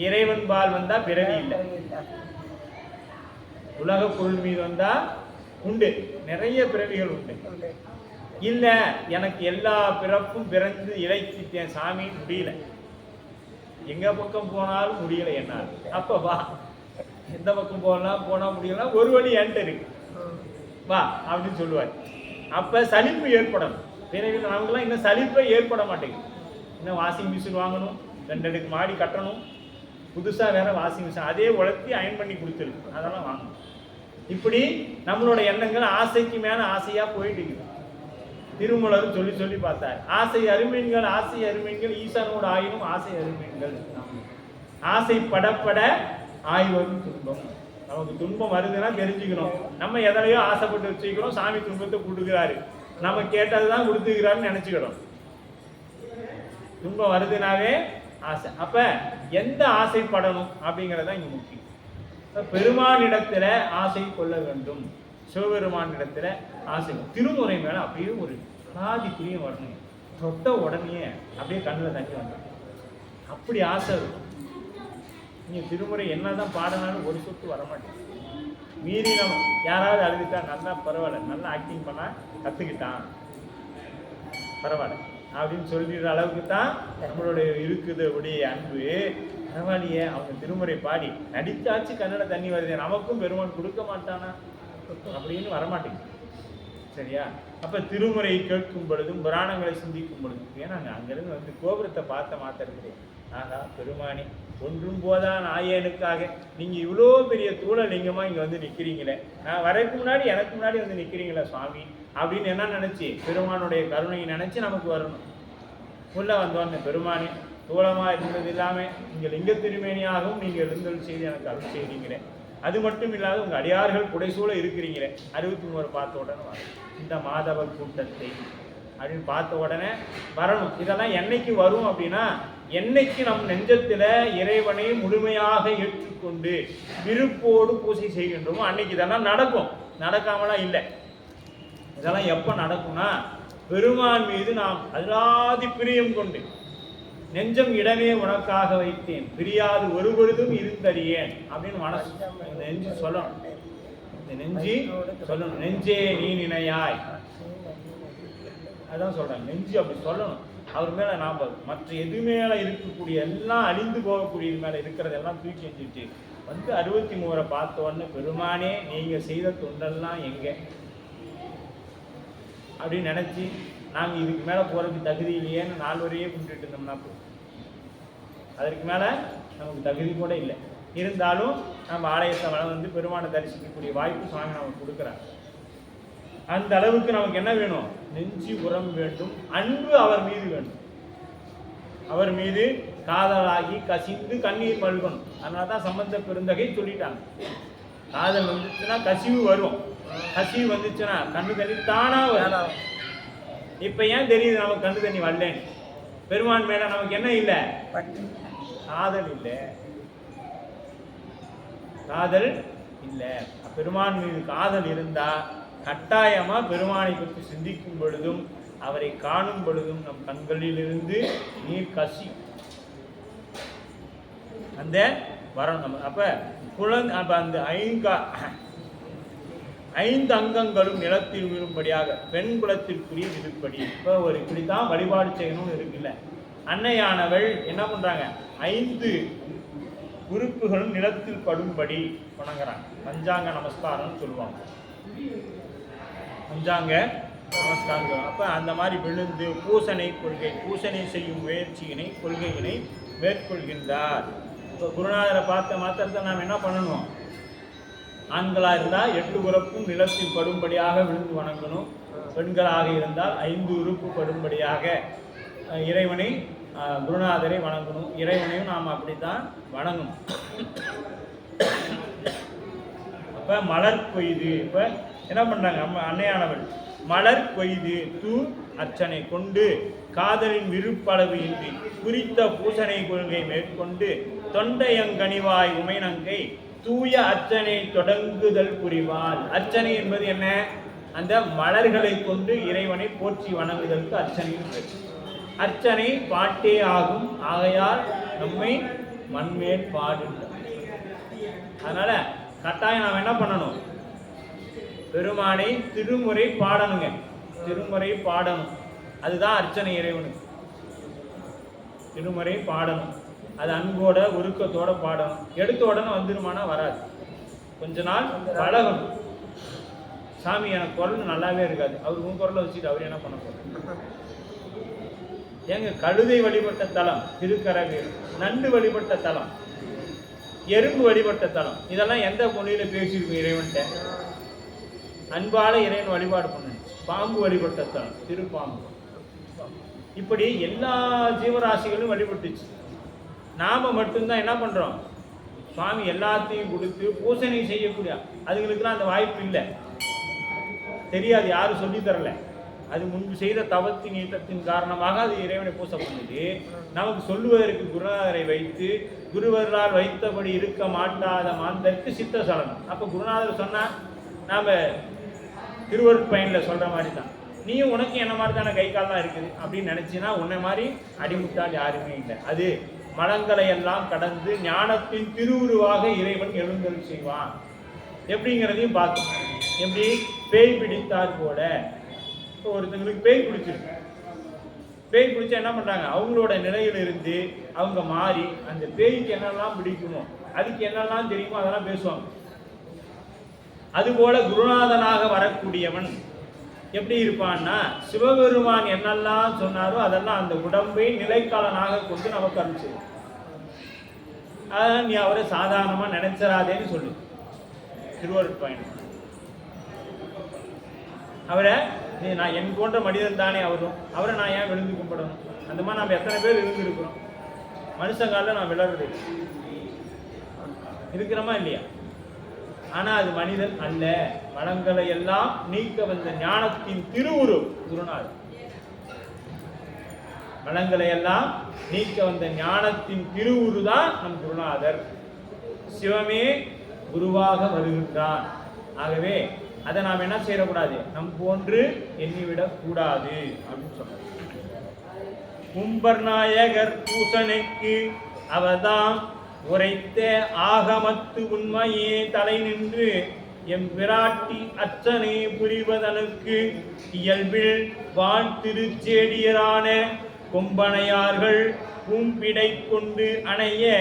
இறைவன் பால் வந்தா பிறவி இல்லை. உலக பொருள் மீது வந்தா உண்டு, நிறைய பிறவிகள் உண்டு. இல்ல எனக்கு எல்லா பிறப்பும் பிறந்து இழைச்சிட்டேன் சாமி, முடியல, எங்க பக்கம் போனாலும் முடியல என்னால், அப்ப வா, எந்த பக்கம் போனா முடியல, ஒரு வழி என்கிட்ட இருக்கு, வா அப்படின்னு சொல்லுவார். அப்ப சலிப்பு ஏற்படணும். பிறகு நமக்குலாம் இன்னும் சலிப்பே ஏற்பட மாட்டேங்குது. இன்னும் வாஷிங் மிஷின் வாங்கணும், 2 அடுக்கு மாடி கட்டணும், புதுசா வேற வாஷிங் மிஷின் அதே உழைச்சி அயன் பண்ணி கொடுத்துருக்கு, அதெல்லாம் வாங்கணும். இப்படி நம்மளோட எண்ணங்கள் ஆசைக்கு மேல ஆசையா போயிட்டு இருக்குது. திருமூலர் சொல்லி சொல்லி பார்த்தார், ஆசை அருமீன்கள் ஆசை அருமீன்கள் ஈசனோடு ஆயினும் ஆசை அருமீன்கள். ஆசை படப்பட ஆய்வரும் துன்பம். நமக்கு துன்பம் வருதுன்னா தெரிஞ்சுக்கணும், நம்ம எதிலையோ ஆசைப்பட்டு வச்சுக்கிறோம், சாமி துன்பத்தை கொடுக்குறாரு, நம்ம கேட்டதுதான் கொடுத்துக்கிறாருன்னு நினைச்சுக்கிறோம். துன்பம் வருதுனாவே ஆசை. அப்ப எந்த ஆசைப்படணும் அப்படிங்கறத இங்க முக்கியம். பெருமானிடத்துல ஆசை கொள்ள வேண்டும், சிவபெருமானிடத்துல ஆசை. திருமுறை மேல அப்படியே ஒரு அலாதி பிரியம் வரணும், தொட்ட உடனே அப்படியே கண்ணில் தண்ணி வரணும், அப்படி ஆசை இருக்கும். நீங்க திருமுறை என்னதான் பாடினாலும் ஒரு சொத்து வரமாட்டேங்குது. மீறி நம்ம யாராவது அழுதுட்டா நல்லா பரவாயில்ல, நல்லா ஆக்டிங் பண்ணா கத்துக்கிட்டான் பரவாயில்ல அப்படின்னு சொல்லிடுற அளவுக்கு தான் நம்மளுடைய இருக்குது உடைய அன்பு. பரவாயில்லையே, அவங்க திருமுறை பாடி நடித்தாச்சு கன்னட தண்ணி வருது, நமக்கும் பெருமான் கொடுக்க மாட்டானா அப்படின்னு வரமாட்டேங்குது. சரியா? அப்ப திருமுறை கேட்கும் பொழுதும் புராணங்களை சிந்திக்கும் பொழுதும், ஏன்னா அங்கிருந்து வந்து கோபுரத்தை பார்த்த மாத்திரத்திலே ஆகா பெருமானி ஒன்றும் போதா நாயனுக்காக நீங்க இவ்வளோ பெரிய தூளலிங்கமா இங்க வந்து நிக்கிறீங்களே, நான் வரைக்கு முன்னாடி எனக்கு முன்னாடி வந்து நிக்கிறீங்களே சுவாமி அப்படின்னு என்ன நினைச்சு, பெருமானுடைய கருணையை நினைச்சு நமக்கு வரணும். உள்ள வந்தோன்னு பெருமானி தூளமா இருந்தது இல்லாம இங்க லிங்க திருமேனியாகவும் நீங்க இருந்தல் செய்து எனக்கு அருள் செய்றீங்களே, அது மட்டும் இல்லாத உங்க அடியார்கள் புடைசூழ இருக்கிறீங்களே, 63 பார்த்த உடனே வரும் இந்த மாதவ கூட்டத்தை அப்படின்னு பார்த்த உடனே வரணும். இதெல்லாம் என்னைக்கு வரும் அப்படின்னா, என்னைக்கு நம் நெஞ்சத்துல இறைவனை முழுமையாக ஏற்றுக்கொண்டு விருப்போடு பூஜை செய்கின்றோமோ அன்னைக்கு இதெல்லாம் நடக்கும். நடக்காமலாம் இல்லை. இதெல்லாம் எப்ப நடக்கும்னா, பெருமான் மீது நாம் அல்லாதி பிரியம் கொண்டு, நெஞ்சம் இடமே உனக்காக வைத்தேன் பிரியாது ஒரு பொழுதும் இருந்தறியேன் அப்படின்னு மனசு நெஞ்சு சொல்லணும். இந்த நெஞ்சு சொல்லணும், நெஞ்சே நீ நினையாய், அதான் சொல்றேன், நெஞ்சு அப்படி சொல்லணும். அவர் மேல நாம மற்ற எது மேல இருக்கக்கூடிய எல்லாம் அழிந்து போகக்கூடியது மேல இருக்கிறதெல்லாம் தூக்கி எஞ்சிட்டு வந்து 63 பார்த்த உடனே பெருமானே நீங்க செய்த தொண்டெல்லாம் எங்க அப்படின்னு நினைச்சு நாங்க இதுக்கு மேல போறதுக்கு தகுதி இல்லையேன்னு 4 வரையே கும்பிட்டு இருந்தோம்னா அதற்கு மேல நமக்கு தகுதி கூட இல்லை. இருந்தாலும் நம்ம ஆலயத்தை வளம் வந்து பெருமானை தரிசிக்கக்கூடிய வாய்ப்பு சுவாமி நமக்கு கொடுக்குறாங்க. அந்த அளவுக்கு நமக்கு என்ன வேணும், நெஞ்சு உரம் வேண்டும், அன்பு அவர் மீது வேண்டும். அவர் மீது காதலாகி கசிந்து கண்ணீர் மல்கணும். அதனாலதான் சம்பந்த பெருந்தகை சொல்லிட்டாங்க, காதல் வந்துச்சுன்னா கசிவு வரும், கசிவு வந்துச்சுன்னா கண்ணு தண்ணி தானா வரும். இப்ப ஏன் தெரியுது நமக்கு கண்ணு தண்ணி வரலன்னு? பெருமான் மேல நமக்கு என்ன இல்லை, காதல் இல்லை, காதல் இல்லை. பெருமான் மீது காதல் இருந்தா கட்டாயமா பெருமானை பற்றி சிந்திக்கும் பொழுதும் அவரை காணும் பொழுதும் நம் கண்களிலிருந்து நீர் கசி அந்த வரணும். அப்ப அந்த 5 அங்கங்களும் நிலத்தில் விழும்படியாக பெண் குலத்திற்குரிய விருப்படி. இப்போ ஒரு இப்படித்தான் வழிபாடு செய்யணும்னு இருக்குல்ல. அன்னையானவள் என்ன பண்றாங்க, 5 உறுப்புகளும் நிலத்தில் படும்படி வணங்குறாங்க. பஞ்சாங்க நமஸ்காரம்னு சொல்லுவாங்க. பஞ்சாங்க நமஸ்காரம். அப்போ அந்த மாதிரி விழுந்து பூசணை செய்யும் முயற்சியினை கொள்கையினை மேற்கொள்கின்றார். இப்போ குருநாதரை பார்த்த மாத்திரத்தை நாம் என்ன பண்ணணும்? ஆண்களாக இருந்தால் 8 உறுப்பும் நிலத்தில் படும்படியாக விழுந்து வணங்கணும். பெண்களாக இருந்தால் 5 உறுப்பு படும்படியாக இறைவனை குருநாதரை வணங்கணும். இறைவனையும் நாம் அப்படித்தான் வணங்கணும். அப்போ மலர் கொய்து, இப்போ என்ன பண்ணுறாங்க அன்னையானவள்? மலர் கொய்து தூ அர்ச்சனை கொண்டு காதலின் விருப்பளவு இன்றி குறித்த பூசனை கொள்கை மேற்கொண்டு தொண்டையங்கனிவாய் உமைநங்கை தூய அர்ச்சனை தொடங்குதல் புரிவாள். அர்ச்சனை என்பது என்ன? அந்த மலர்களை கொண்டு இறைவனை போற்றி வணங்குதலுக்கு அர்ச்சனை. அர்ச்சனை பாட்டே ஆகும். ஆகையால் நம்மை மண்மேல் பாடுகின்ற. அதனால கட்டாயம் நாம் என்ன பண்ணணும்? பெருமானை திருமுறை பாடணுங்க. திருமுறை பாடணும். அதுதான் அர்ச்சனை இறைவனுக்கு. திருமுறை பாடணும். அது அன்போட உருக்கத்தோட பாடணும். எடுத்த உடனே வந்துருமானா வராது. கொஞ்ச நாள் பழகணும். சாமி எனக்கு குரல் நல்லாவே இருக்காது, அவர் உன் குரலை வச்சுட்டு அவர் என்ன பண்ண போறாரு? ஏங்க, கழுதை வழிபட்ட தலம் திருக்கரகு, நண்டு வழிபட்ட தலம், எறும்பு வழிபட்ட தலம், இதெல்லாம் எந்த மொழியில பேசியிருக்கும் இறைவன்ட்ட? அன்பால இறைவன் வழிபாடு பண்ண. பாம்பு வழிபட்ட தலம் திருப்பாம்பு. இப்படி எல்லா ஜீவராசிகளும் வழிபட்டுச்சு. நாம மட்டும்தான் என்ன பண்றோம்? சுவாமி எல்லாத்தையும் கொடுத்து பூசணை செய்யக்கூடிய அதுங்களுக்குலாம் அந்த வாய்ப்பு இல்லை, தெரியாது, யாரும் சொல்லி தரல. அது முன்பு செய்த தவத்தின் ஈட்டத்தின் காரணமாக அது இறைவனை பூசை பண்ணுது. நமக்கு சொல்லுவதற்கு குருநாதரை வைத்து குருவர்களால் வைத்தபடி இருக்க மாட்டாத மாந்தருக்கு சித்த சலனம். அப்போ குருநாதர் சொன்னா நாம திருவருட்பயனில் சொல்ற மாதிரி தான். நீயும் உனக்கு என்ன மாதிரி தானே கை கால்லாம் இருக்குது அப்படின்னு நினைச்சின்னா உன்னை மாதிரி அடிமுட்டால் யாருமே இல்லை. அது மலங்களை எல்லாம் கடந்து ஞானத்தின் திருவுருவாக இறைவன் எழுந்தருள் செய்வான். எப்படிங்கிறதையும் பார்த்தோம். எப்படி பேய் பிடித்தார் போல. இப்போ ஒருத்தங்களுக்கு பேய் பிடிச்சிருக்கு. பேய் பிடிச்சா என்ன பண்றாங்க? அவங்களோட நிலையிலிருந்து அவங்க மாறி அந்த பேய்க்கு என்னெல்லாம் பிடிக்குமோ, அதுக்கு என்னெல்லாம் தெரியுமோ அதெல்லாம் பேசுவாங்க. அதுபோல குருநாதனாக வரக்கூடியவன் எப்படி இருப்பான்னா, சிவபெருமான் என்னெல்லாம் சொன்னாரோ அதெல்லாம் அந்த உடம்பை நிலைக்காலனாக கொண்டு நமக்கு அனுப்பிச்சு. அதான் நீ அவரை சாதாரணமா நினைச்சிடாதேன்னு சொல்லு திருவருட்பயன். அவரை நான் என் போன்ற மனிதன் தானே அவரும், அவரை நான் ஏன் விழுந்து கும்பிடணும்? அந்த மாதிரி நம்ம எத்தனை பேர் இருந்து இருக்கிறோம். மனுஷங்கால நான் விளறது இருக்கிறோமா இல்லையா? ஆனா அது மனிதன் அல்ல. மலங்களை எல்லாம் நீக்க வந்த ஞானத்தின் திருவுரு குருநாதர். மலங்களை எல்லாம் நீக்க வந்த ஞானத்தின் திருவுரு தான் நம் குருநாதர். சிவமே குருவாக வருகின்றான். ஆகவே அதை நாம் என்ன செய்யக்கூடாது? நம் போன்று எண்ணிவிடக் கூடாது அப்படின்னு சொல்றார். கும்பர்நாயகர் பூசனைக்கு அவர்தாம் உரைத்த ஆகமத்து உண்மையே தலை நின்று எம்பிராட்டி அச்சனை புரிவதனுக்கு இயல்பில் வாழ்த்திருச்சேடியரான கொம்பனையார்கள் பூம்பிடை கொண்டு அணைய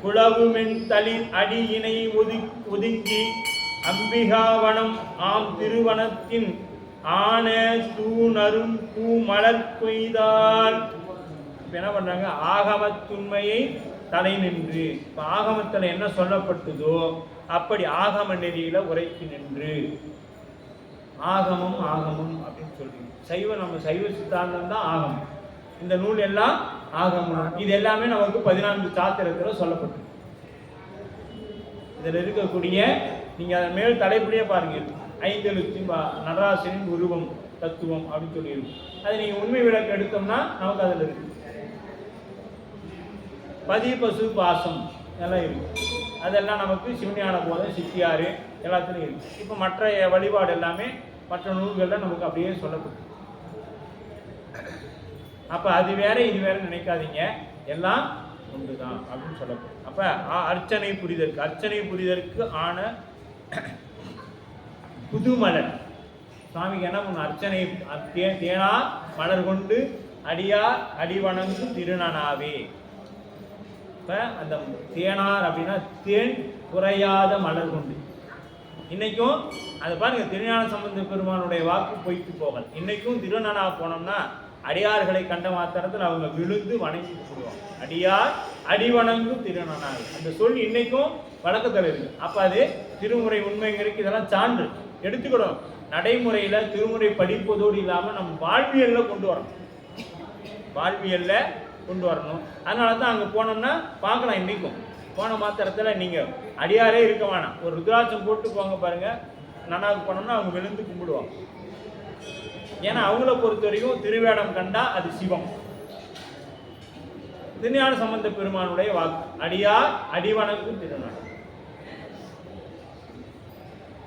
குளவுமென் தளிர் அடியினை ஒதுங்கி அம்பிகாவனம் ஆம் திருவனத்தின் ஆன தூணரும் பூமலர் கொய்தால். என்ன பண்றாங்க? ஆகமத்துண்மையை தலை நின்று. இப்ப ஆகமத்தில் என்ன சொல்லப்பட்டதோ அப்படி ஆகம நெறியில உரைத்து நின்று. ஆகமம் ஆகமம் அப்படின்னு சொல்றீங்க. நம்ம சைவ சித்தாந்தம் தான் ஆகமம். இந்த நூல் எல்லாம் ஆகமம். இது எல்லாமே நமக்கு 14 சாத்திரத்தில் சொல்லப்பட்டு. இதில் இருக்கக்கூடிய நீங்க அதன் மேல் தலைப்படியே பாருங்க, 5 எழுத்து நடராசனின் உருவம் தத்துவம் அப்படின்னு சொல்லி இருக்கும். அதை நீங்க உண்மை விளக்கு எடுத்தோம்னா நமக்கு அதில் இருக்கு. பதி பசு பாசம் எல்லாம் இருக்கு. அதெல்லாம் நமக்கு சிவஞான போதம் சித்தியாறு எல்லாத்துலையும் இருக்கு. இப்போ மற்ற வழிபாடு எல்லாமே மற்ற நூல்களில் நமக்கு அப்படியே சொல்லப்படும். அப்போ அது வேற இது வேற நினைக்காதீங்க, எல்லாம் ஒன்றுதான் அப்படின்னு சொல்லப்படும். அப்போ அர்ச்சனை புரிதற்கு ஆன புதுமலர் சுவாமிக்கு என்ன பண்ண? அர்ச்சனை தேனா மலர் கொண்டு அடியார் அடிவணங்கும் திருநனாவே. இப்போ அந்த தேனார் அப்படின்னா தேன் குறையாத மலர் கொண்டு. இன்னைக்கும் அதை பாருங்க, திருஞான சம்பந்த பெருமானுடைய வாக்கு பொய்த்து போகல். இன்னைக்கும் திருநனா போனோம்னா அடியார்களை கண்ட மாத்திரத்தில் அவங்க விழுந்து வணங்கி சொல்லுவாங்க. அடியார் அடிவணங்கும் திருநனார், அந்த சொல் இன்னைக்கும் வழக்கத்தில் இருக்கு. அப்ப அது திருமுறை உண்மைங்கிறதுக்கு இதெல்லாம் சான்று எடுத்துக்கிடும். நடைமுறையில திருமுறை படிப்பதோடு இல்லாம நம்ம வாழ்வியல்ல கொண்டு வரணும், வாழ்வியல்ல கொண்டு வரணும். அதனால தான் அங்கே போனோம்னா பார்க்கலாம். இன்னைக்கும் போன மாத்திரத்தில் நீங்கள் அடியாரே இருக்க வேணாம், ஒரு ருத்ராட்சம் போட்டு போங்க பாருங்க, நன்னாவுக்கு போனோம்னா அவங்க விழுந்து கும்பிடுவாங்க. ஏன்னா அவங்கள பொறுத்த வரைக்கும் திருவேடம் கண்டா அது சிவம். திருஞான சம்பந்த பெருமானுடைய வாக்கு, அடியார் அடிவணங்கும் திருநாள்.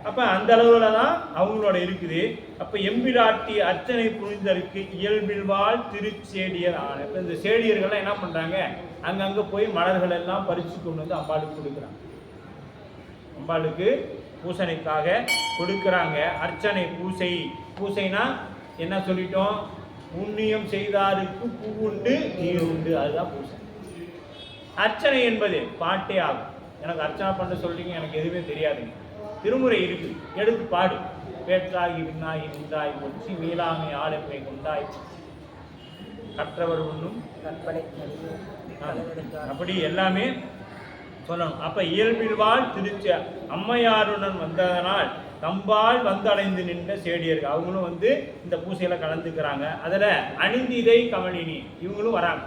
அப்ப அந்த அளவுல தான் அவங்களோட இருக்குது. அப்ப எம்பிராட்டி அர்ச்சனை புரிந்தருக்கு இயல்பில் வாழ் திருச்சேடியர் ஆன. இப்ப இந்த சேடியர்கள்லாம் என்ன பண்றாங்க, அங்கங்க போய் மலர்கள் எல்லாம் பறிச்சு கொண்டு வந்து அம்பாளுக்கு கொடுக்குறாங்க. அம்பாளுக்கு பூசணைக்காக கொடுக்குறாங்க. அர்ச்சனை பூசை, பூசைனா என்ன சொல்லிட்டோம், புண்ணியம் செய்தாருக்கு பூ உண்டு நீர் உண்டு, அதுதான் பூசை. அர்ச்சனை என்பது பாட்டே ஆகும். எனக்கு அர்ச்சனை பண்ண சொல்றீங்க, எனக்கு எதுவுமே தெரியாதுங்க. திருமுறை இருக்கு, எடுத்து பாடு. வேற்றாகி விண்ணாகி நின்றாய் ஒற்றி மீளாமை ஆளுமை கொண்டாய் கற்றவர் ஒன்றும் கற்பனை அப்படி எல்லாமே சொல்லணும். அப்ப இயல்பில் வாழ் திருச்சி அம்மையாருடன் வந்ததனால் தம்பால் வந்தடைந்து நின்ற சேடியர்கள் அவங்களும் வந்து இந்த பூசையில கலந்துக்கிறாங்க. அதுல அணிந்திதை கமலினி இவங்களும் வராங்க.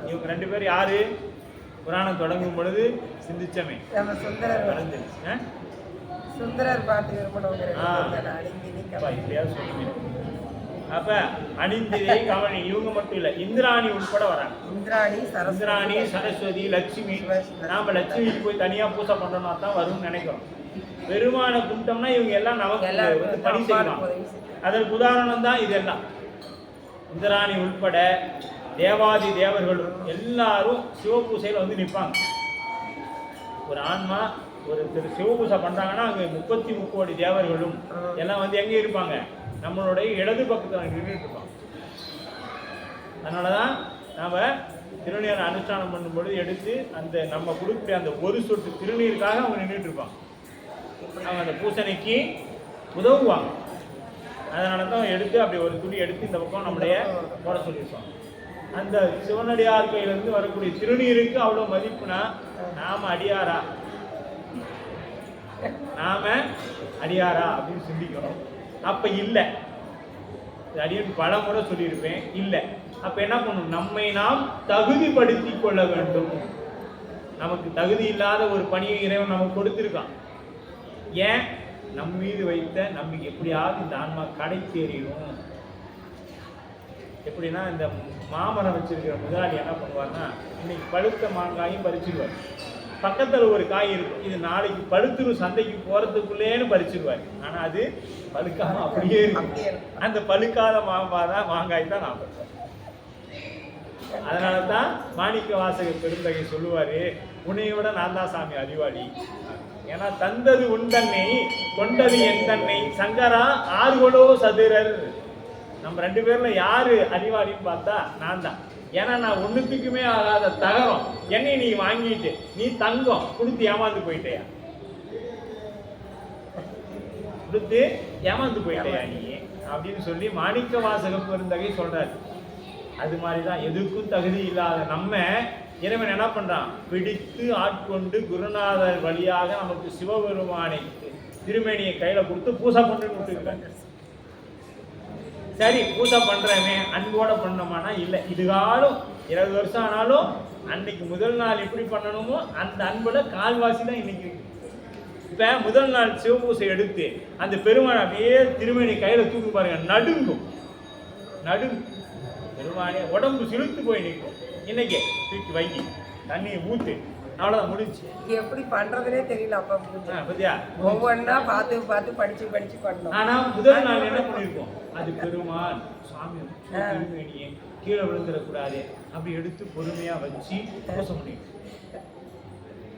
இவங்க 2 பேர் யாரு, புராணம் தொடங்கும் பொழுது சிந்திச்சமே சுந்தரர் பாட்டு அப்ப அணிந்திதை கமலினி இவங்க மட்டும் இல்ல, இந்திராணி உட்பட வராங்க. இந்திராணி சரஸ்வதி லட்சுமி. நாம லட்சுமிக்கு போய் தனியா பூசை பண்றோம்னா தான் வரும்னு நினைக்கிறோம். பெருமான கும்பிட்டோம்னா இவங்க எல்லாம் நமக்கு பணி செய்வாங்க. அதற்கு உதாரணம் தான் இதெல்லாம். இந்திராணி உட்பட தேவாதி தேவர்களும் எல்லாரும் சிவபூசையில் வந்து நிற்பாங்க. ஒரு ஆன்மா ஒரு சிவபூசை பண்றாங்கன்னா அங்கே 33 கோடி தேவர்களும் எல்லாம் வந்து எங்கே இருப்பாங்க, நம்மளுடைய இடது பக்கத்தில் நின்றுட்டு இருப்பாங்க. அதனாலதான் நாம திருநீர் அனுஷ்டானம் பண்ணும்பொழுது எடுத்து அந்த நம்ம கொடுக்குற அந்த ஒரு சொட்டு திருநீருக்காக அவங்க நின்றுட்டு இருப்பாங்க. அவங்க அந்த பூசணைக்கு உதவுவாங்க. அதனால தான் எடுத்து அப்படி ஒரு துணி எடுத்து இந்த பக்கம் நம்மளைய போட சொல்லியிருப்பாங்க. அந்த சிவனடியார் கையிலிருந்து வரக்கூடிய திருநீருக்கு அவ்வளோ மதிப்புனா நாம அடியாரா அப்படின்னு சிந்திக்கணும். அப்ப இல்லை, அடியன் பல முறை சொல்லியிருப்பேன், இல்லை. அப்ப என்ன பண்ணணும், நம்மை நாம் தகுதிப்படுத்தி கொள்ள வேண்டும். நமக்கு தகுதி இல்லாத ஒரு பணியை இறைவன் நமக்கு கொடுத்திருக்கான். ஏன், நம் மீது வைத்த நம்பிக்கை எப்படியாவது இந்த ஆன்மா கடை சேரிடும். எப்படின்னா இந்த மாமரம் வச்சிருக்கிற முதலாளி என்ன பண்ணுவார்னா, இன்னைக்கு பழுத்த மாங்காயும் பறிச்சிடுவார். பக்கத்தில் ஒரு காய் இருக்கும், இது நாளைக்கு பழுத்துரும் சந்தைக்கு போறதுக்குள்ளேன்னு பறிச்சிடுவார். ஆனா அது பழுக்காம அப்படியே இருக்கும். அந்த பழுக்காத மாங்காய் தான் நான் பறிப்பேன். அதனாலதான் மாணிக்க வாசக பெருந்தகை சொல்லுவாரு, உன்னைய விட நான் தான் சாமி அறிவாளி. ஏன்னா தந்தது உன் தன்னை கொண்டது என் தன்னை சங்கரா ஆறுகளோ சதுரர். நம்ம 2 பேர்ல யாரு அறிவாளின்னு பார்த்தா நான் தான். ஏன்னா நான் ஒண்ணுத்துக்குமே ஆகாத தகரம் என்னை நீ வாங்கிட்டு நீ தங்கம் கொடுத்து ஏமாந்து போயிட்டேயா, கொடுத்து ஏமாந்து போயிட்டேயா நீ அப்படின்னு சொல்லி மாணிக்க வாசக பெருந்தகை சொல்றாரு. அது மாதிரிதான் எதுக்கும் தகுதி இல்லாத நம்ம இறைவன் என்ன பண்றான், பிடித்து ஆட்கொண்டு குருநாதர் வழியாக நமக்கு சிவபெருமானை திருமேனியை கையில கொடுத்து பூசை பண்ணிட்டு. சரி, பூசை பண்றமே அன்போட பண்ணோமானா இல்லை. இதுகாலும் 20 வருஷம் ஆனாலும் அன்னைக்கு முதல் நாள் எப்படி பண்ணணுமோ அந்த அன்போட கால்வாசி தான் இன்னைக்கு இருக்கு. இப்ப முதல் நாள் சிவபூசை எடுத்து அந்த பெருமான் அப்படியே திருமேனி கையில தூக்கி பாருங்க, நடுங்கும். பெருமானே உடம்பு சிலுத்து போய் நிற்கும். இன்னைக்கு தூக்கி வைக்கி தண்ணியை ஊத்து, அவ்வளவுதான் முடிஞ்சு. எப்படி பண்றதுனே தெரியல. பத்தியா ஒவ்வொன்னா பார்த்து படிச்சு பண்ணணும். ஆனா முதல் நாள் என்ன பண்ணிருக்கோம், அது பெருமான் சுவாமி திருமேனியை கீழே விழுந்துடக்கூடாது அப்படி எடுத்து பொறுமையா வச்சு பூசை பண்ணிருக்கோம்.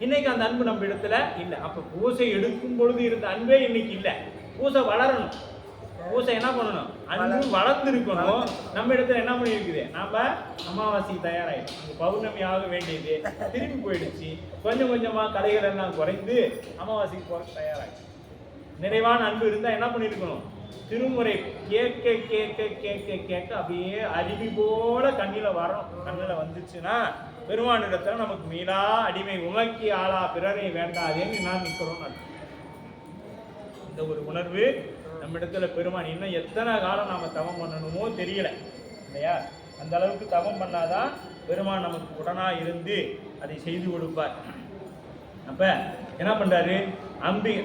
இன்னைக்கு அந்த அன்பு நம்ம இடத்துல இல்லை. அப்ப பூசை எடுக்கும் பொழுது இருந்த அன்பே இன்னைக்கு இல்லை. பூசை வளரணும். பூசை என்ன பண்ணணும்? அன்பு வளர்ந்துருக்கணும். நம்ம இடத்துல என்ன பண்ணி இருக்குது? நாம அமாவாசைக்கு தயாராகிடும். அங்கே பௌர்ணமி ஆக வேண்டியது திரும்பி போயிடுச்சு. கொஞ்சம் கொஞ்சமா கலைகள் எல்லாம் குறைந்து அமாவாசைக்கு போற தயாராகிடும். நிறைவான அன்பு இருந்தா என்ன பண்ணிருக்கணும்? திருமுறை கேட்க கேட்க கேட்க கேட்க அப்படியே அருவி போல கண்ணில வரணும். கண்ணில வந்துச்சுன்னா பெருமானிடத்துல நமக்கு மீளா அடிமை உமக்கி ஆளா பிறரை வேண்டாதேன்னு நான் நிற்கிறோம். இந்த ஒரு உணர்வு நம்ம இடத்துல பெருமான் இன்னும் எத்தனை காலம் நாம தவம் பண்ணணுமோ தெரியல இல்லையா? அந்த அளவுக்கு தவம் பண்ணாதான் பெருமான் நமக்கு உடனா இருந்து அதை செய்து கொடுப்பார். அப்ப என்ன பண்றாரு?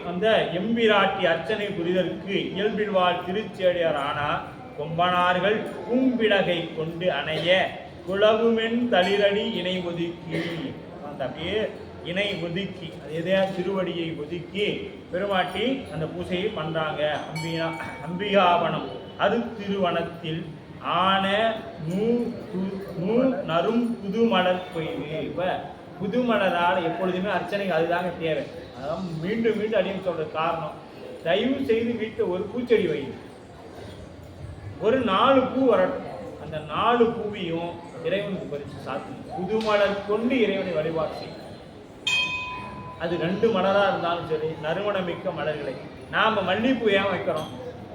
அந்த எம்பிராட்டி அர்ச்சனை புரிதற்கு இயல்பில் வாழ் திருச்சேடியார் ஆனா கொம்பனார்கள் பூம்பிடகை கொண்டு அணைய குளவுமென் தளிரடி இணை ஒதுக்கி, அந்த அப்படியே இணை ஒதுக்கி அது எதையா திருவடியை ஒதுக்கி பெருமாட்டி அந்த பூசையை பண்றாங்க. அம்பிகாவனம் அருத்திருவனத்தில் ஆன நரும் புதுமலர் கொய்து. இப்ப புதுமலரால் எப்பொழுதுமே அர்ச்சனைக்கு அதுதாங்க தேவை. அதான் மீண்டும் மீண்டும் அடியும் சொல்ற காரணம், தயவு செய்து வீட்டில் ஒரு பூச்செடி வைங்க. ஒரு 4 பூ வரட்டும். அந்த 4 பூவையும் இறைவனுக்கு பறித்து சாத்தணும். புதுமலர் கொண்டு இறைவனை வழிபாடு செய்யும். அது 2 மலராக இருந்தாலும் சரி, நறுமணமிக்க மலர்களை. நாம் மல்லிகைப்பூ ஏன் வைக்கிறோம்?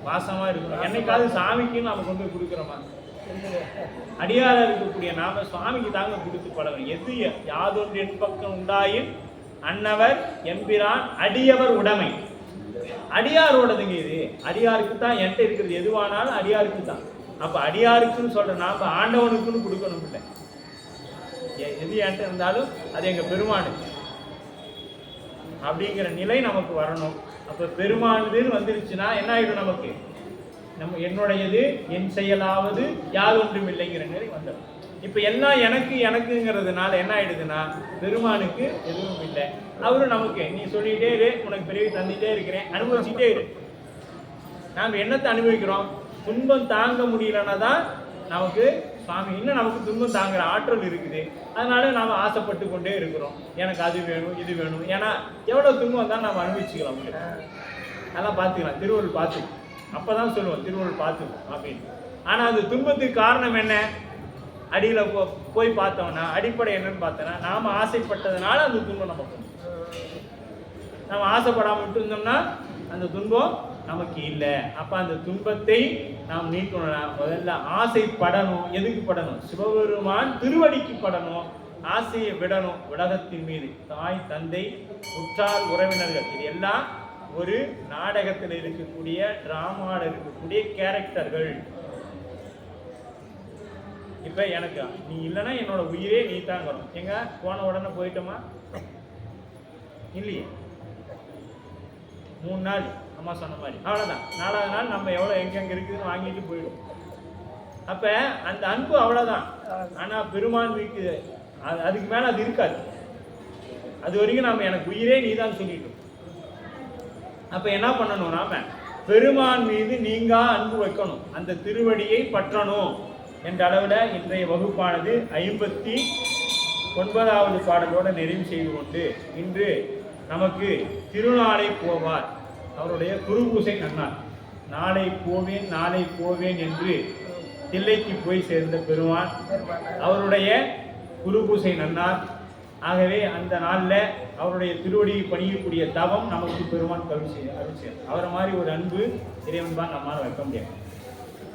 வாசமாக இருக்கணும். என்னைக்காவது சாமிக்கு நாம் கொண்டு போய் கொடுக்குறோமா? அடியாராக இருக்கக்கூடிய நாம சுவாமிக்கு தாங்க கொடுத்து பழகணும். எது யாதொன்று என் பக்கம் உண்டாயின் அன்னவர் எம்பிரான் அடியவர் உடைமை. அடியாரோடதுங்க இது. அடியாருக்கு தான் என்கிட்ட இருக்கிறது. எதுவானாலும் அடியாருக்கு தான். அப்ப அடியாருக்குன்னு சொல்ற நாம ஆண்டவனுக்குன்னு கொடுக்கணும் இல்லை. எது என்கிட்ட இருந்தாலும் அது எங்க பெருமானுக்கு அப்படிங்கிற நிலை நமக்கு வரணும். அப்ப பெருமானுதுன்னு வந்துருச்சுன்னா என்ன ஆயிடும்? நமக்கு என்னுடையது என் செயலாவது யாதொன்றும் இல்லைங்கிற நிலை வந்துடும். இப்ப எல்லாம் எனக்குங்கிறதுனால என்ன ஆயிடுதுன்னா பெருமானுக்கு எதுவும் இல்லை. அவரும் நமக்கு நீ சொல்லிட்டே இரு, உனக்கு பிறகு தந்துட்டே இருக்கிறேன், அனுபவிச்சுட்டே இரு. நாம் என்னத்தை அனுபவிக்கிறோம்? துன்பம் தாங்க முடியலன்னா தான் நமக்கு சுவாமி இன்னும் நமக்கு துன்பம் தாங்குற ஆற்றல் இருக்குது. அதனால நாம் ஆசைப்பட்டு கொண்டே இருக்கிறோம். எனக்கு அது வேணும், இது வேணும். ஏன்னா எவ்வளோ துன்பம் தான் நாம் அனுபவிச்சுக்கலாம். அதெல்லாம் பார்த்துக்கலாம். திருவள்ளுவர் பார்த்து அப்பதான் சொல்லுவோம் திருவள்ளுவர் பார்த்து அப்படின்னு. ஆனால் அந்த துன்பத்துக்கு காரணம் என்ன? அடியில் போய் பார்த்தோம்னா அடிப்படை என்னன்னு பார்த்தோன்னா நாம் ஆசைப்பட்டதுனால அந்த துன்பம் நமக்கு. நாம் ஆசைப்படாமல் விட்டு இருந்தோம்னா அந்த துன்பம் நமக்கு இல்லை. அப்போ அந்த துன்பத்தை நாம் நீக்கணும்னா முதல்ல ஆசைப்படணும். எதுக்கு படணும்? சிவபெருமான் திருவடிக்கு படணும். ஆசையை விடணும். உலகத்தின் மீது தாய், தந்தை, உற்றார், உறவினர்கள், இது எல்லாம் ஒரு நாடகத்தில் இருக்கக்கூடிய டிராமாவில் இருக்கக்கூடிய கேரக்டர்கள். இப்ப எனக்கு நீ இல்லைன்னா என்னோட உயிரே நீ தாங்கணும். எங்க போன உடனே போயிட்டோமா? இல்லையே. 3 நாள் அம்மா சொன்ன மாதிரி அவ்வளவுதான். 4வது நாள் நம்ம எவ்வளவு எங்கெங்க இருக்குதுன்னு வாங்கிட்டு போயிடும். அப்ப அந்த அன்பு அவ்வளவுதான். ஆனா பெருமான் வீட்டு அதுக்கு மேல அது இருக்காது. அது வரைக்கும் நாம எனக்கு உயிரே நீ தான் சொல்லிட்டோம். அப்ப என்ன பண்ணணும்? நாம பெருமான் மீது நீங்கா அன்பு வைக்கணும். அந்த திருவடியை பற்றணும் என்ற அளவில் இன்றைய வகுப்பானது 59வது பாடலோடு நிறைவு செய்து கொண்டு இன்று நமக்கு திருநாளை போவார் அவருடைய குருபூசை நன்னார். நாளை போவேன் நாளை போவேன் என்று தில்லைக்கு போய் சேர்ந்த பெருமான் அவருடைய குருபூசை நன்னார். ஆகவே அந்த நாளில் அவருடைய திருவடியை பணியக்கூடிய தவம் நமக்கு பெருமான் அருள். அவரை மாதிரி ஒரு அன்பு இறைவன் தான் நம்மால் வைக்க முடியாது.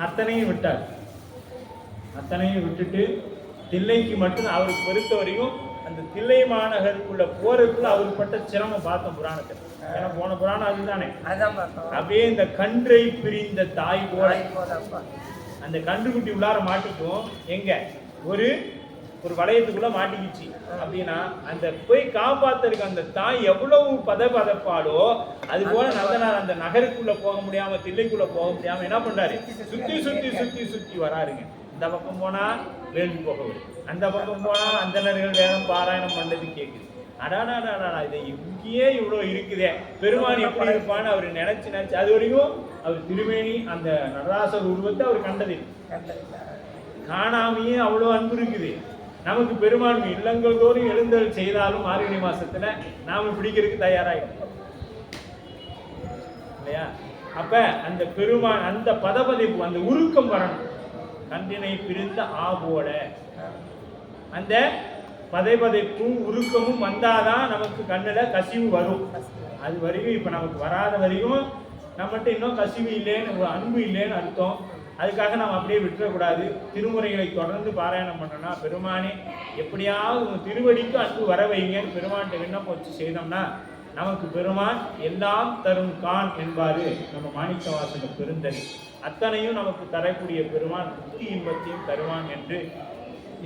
அத்தனையும் விட்டார். அத்தனையும் விட்டுட்டு தில்லைக்கு மட்டும் அவருக்கு பொறுத்த வரைக்கும் அந்த தில்லை மாநகருக்குள்ள போறதுக்குள்ள அவருக்கு பட்ட சிரமம் பார்த்தோம் புராணத்தில். ஏன்னா போன புராணம் அதுதானே. அப்படியே இந்த கன்றை பிரிந்த தாய் போல அந்த கன்றுக்குட்டி உள்ளார மாட்டிக்கும். எங்க ஒரு வளையத்துக்குள்ள மாட்டிக்கிச்சு அப்படின்னா அந்த போய் காப்பாத்துறதுக்கு அந்த தாய் எவ்வளவு பதப்பாலோ அது போல நந்தனார் அந்த நகருக்குள்ள போக முடியாம தில்லைக்குள்ள போக முடியாம என்ன பண்றாரு? சுத்தி வராருங்க. இந்த பக்கம் போனா வேள்வி போக விடு, அந்த பக்கம் போனா அந்தணர்கள் வேதம் பாராயணம் பண்ணது கேட்குது. அடாடாடாடா இதை இங்கேயே இவ்வளோ இருக்குதே, பெருமான் எப்படி இருப்பான்னு அவர் நினைச்சு அது வரைக்கும் அவர் திருமேனி அந்த நடராசர் உருவத்தை அவர் கண்டது காணாமையே அவ்வளோ அன்பு இருக்குது. நமக்கு பெருமான் இல்லங்கள் தோறும் எழுந்தல் செய்தாலும் மார்கழி மாசத்துல நாம பிடிக்கிறதுக்கு தயாராகிடும் இல்லையா? அப்ப அந்த பெருமான் அந்த பதபதிப்பு அந்த உருக்கம் வரணும். கன்றினை பிரிந்த ஆபோல அந்த பதைப்பதைப்பும் உருக்கமும் வந்தாதான் நமக்கு கண்ணுல கசிவு வரும். அது வரைக்கும் இப்ப நமக்கு வராத வரைக்கும் நம்மகிட்ட இன்னும் கசிவு இல்லைன்னு அன்பு இல்லைன்னு அர்த்தம். அதுக்காக நாம் அப்படியே விட்டுறக்கூடாது. திருமுறைகளை தொடர்ந்து பாராயணம் பண்ணோம்னா பெருமானே எப்படியாவது உங்க திருவடிக்கு அன்பு வர வைங்கன்னு பெருமான்கிட்ட விண்ணப்பம் வச்சு செய்தோம்னா நமக்கு பெருமான் எல்லாம் தரும் கான் என்பாரு நம்ம மாணிக்க வாசகர் பெருந்தறி. அத்தனையும் நமக்கு தரக்கூடிய பெருமான் புத்தி இன்பத்தையும் தருவான் என்று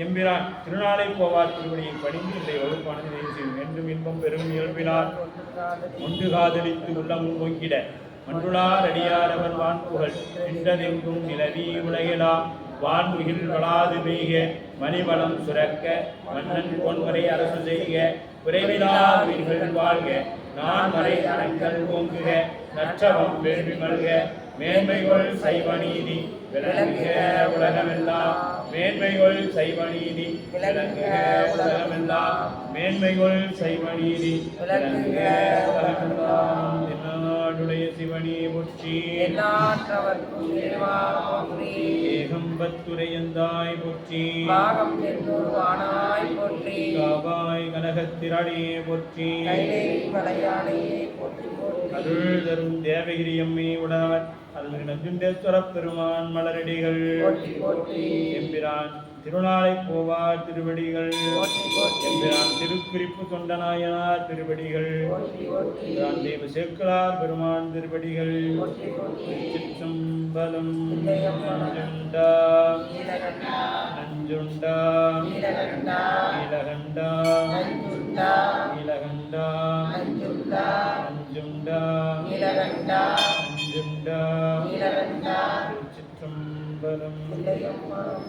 எம்பிரான் திருநாளை போவார் திருவடியை பணிந்து இன்றைய வகுப்பானது நிறைவு செய்யும். என்றும் இன்பம் பெரும் இயல்பினார் ஒன்று காதலித்து உள்ளமும் பொங்கிட மன்றுளார் அடியார் அவர் வான்புகள் நின்றதெங்கும் நிலவி உலகிலா வான்முகில் வளாது பெய்க மணிவளம் சுரக்க மன்னன் பொன்முறை அரசு செய்க விரைவிலா உயிர்கள் வாழ்க நான் மறை அறங்கள் ஓங்குக நற்றவம் வேள்வி மல்க மேன்மைகள் சைவ நீதி விளங்குக உலகமெல்லாம் மேன்மைகள் சைவ நீதி விளங்குக உலகமெல்லாம் மேன்மைகள் சைவ நீதி விளங்குக உலகமெல்லாம். என்னாடுடைய சிவனே போற்றி எந்நாட்டவர்க்கும் இறைவா போற்றி ஏகம்பத்துரையந்தாய் போற்றி பாகம் தென்னூர் வானாய் போற்றி காவாய் கனகத்திராடியே போற்றி கைலை மலையானையே போற்றி போற்றி அருள் தரும் தேவகிரியம்மே உடவர் அருள் நஞ்சுண்டேஸ்வர பெருமான் மலரடிகள் போற்றி போற்றி எம்பிரான் திருநாளை போவார் திருவடிகள் போற்றி போற்றி எம்பிரான் திருக்குறிப்பு தொண்டநாயனார் திருவடிகள் போற்றி போற்றி எம்பிரான் தேவ சேக்கலார் பெருமான் திருவடிகள் போற்றி போற்றி சிற்றம்பலம். இல்லையம்பலம். நஞ்சுண்டா நீலகண்டா நஞ்சுண்டா நீலகண்டா நீலகண்டா நஞ்சுண்டா நீலகண்டா நஞ்சுண்டா நஞ்சுண்டா நீலகண்டா நஞ்சுண்டா நீலகண்டா சிற்றம்பலம். இல்லையம்பலம்.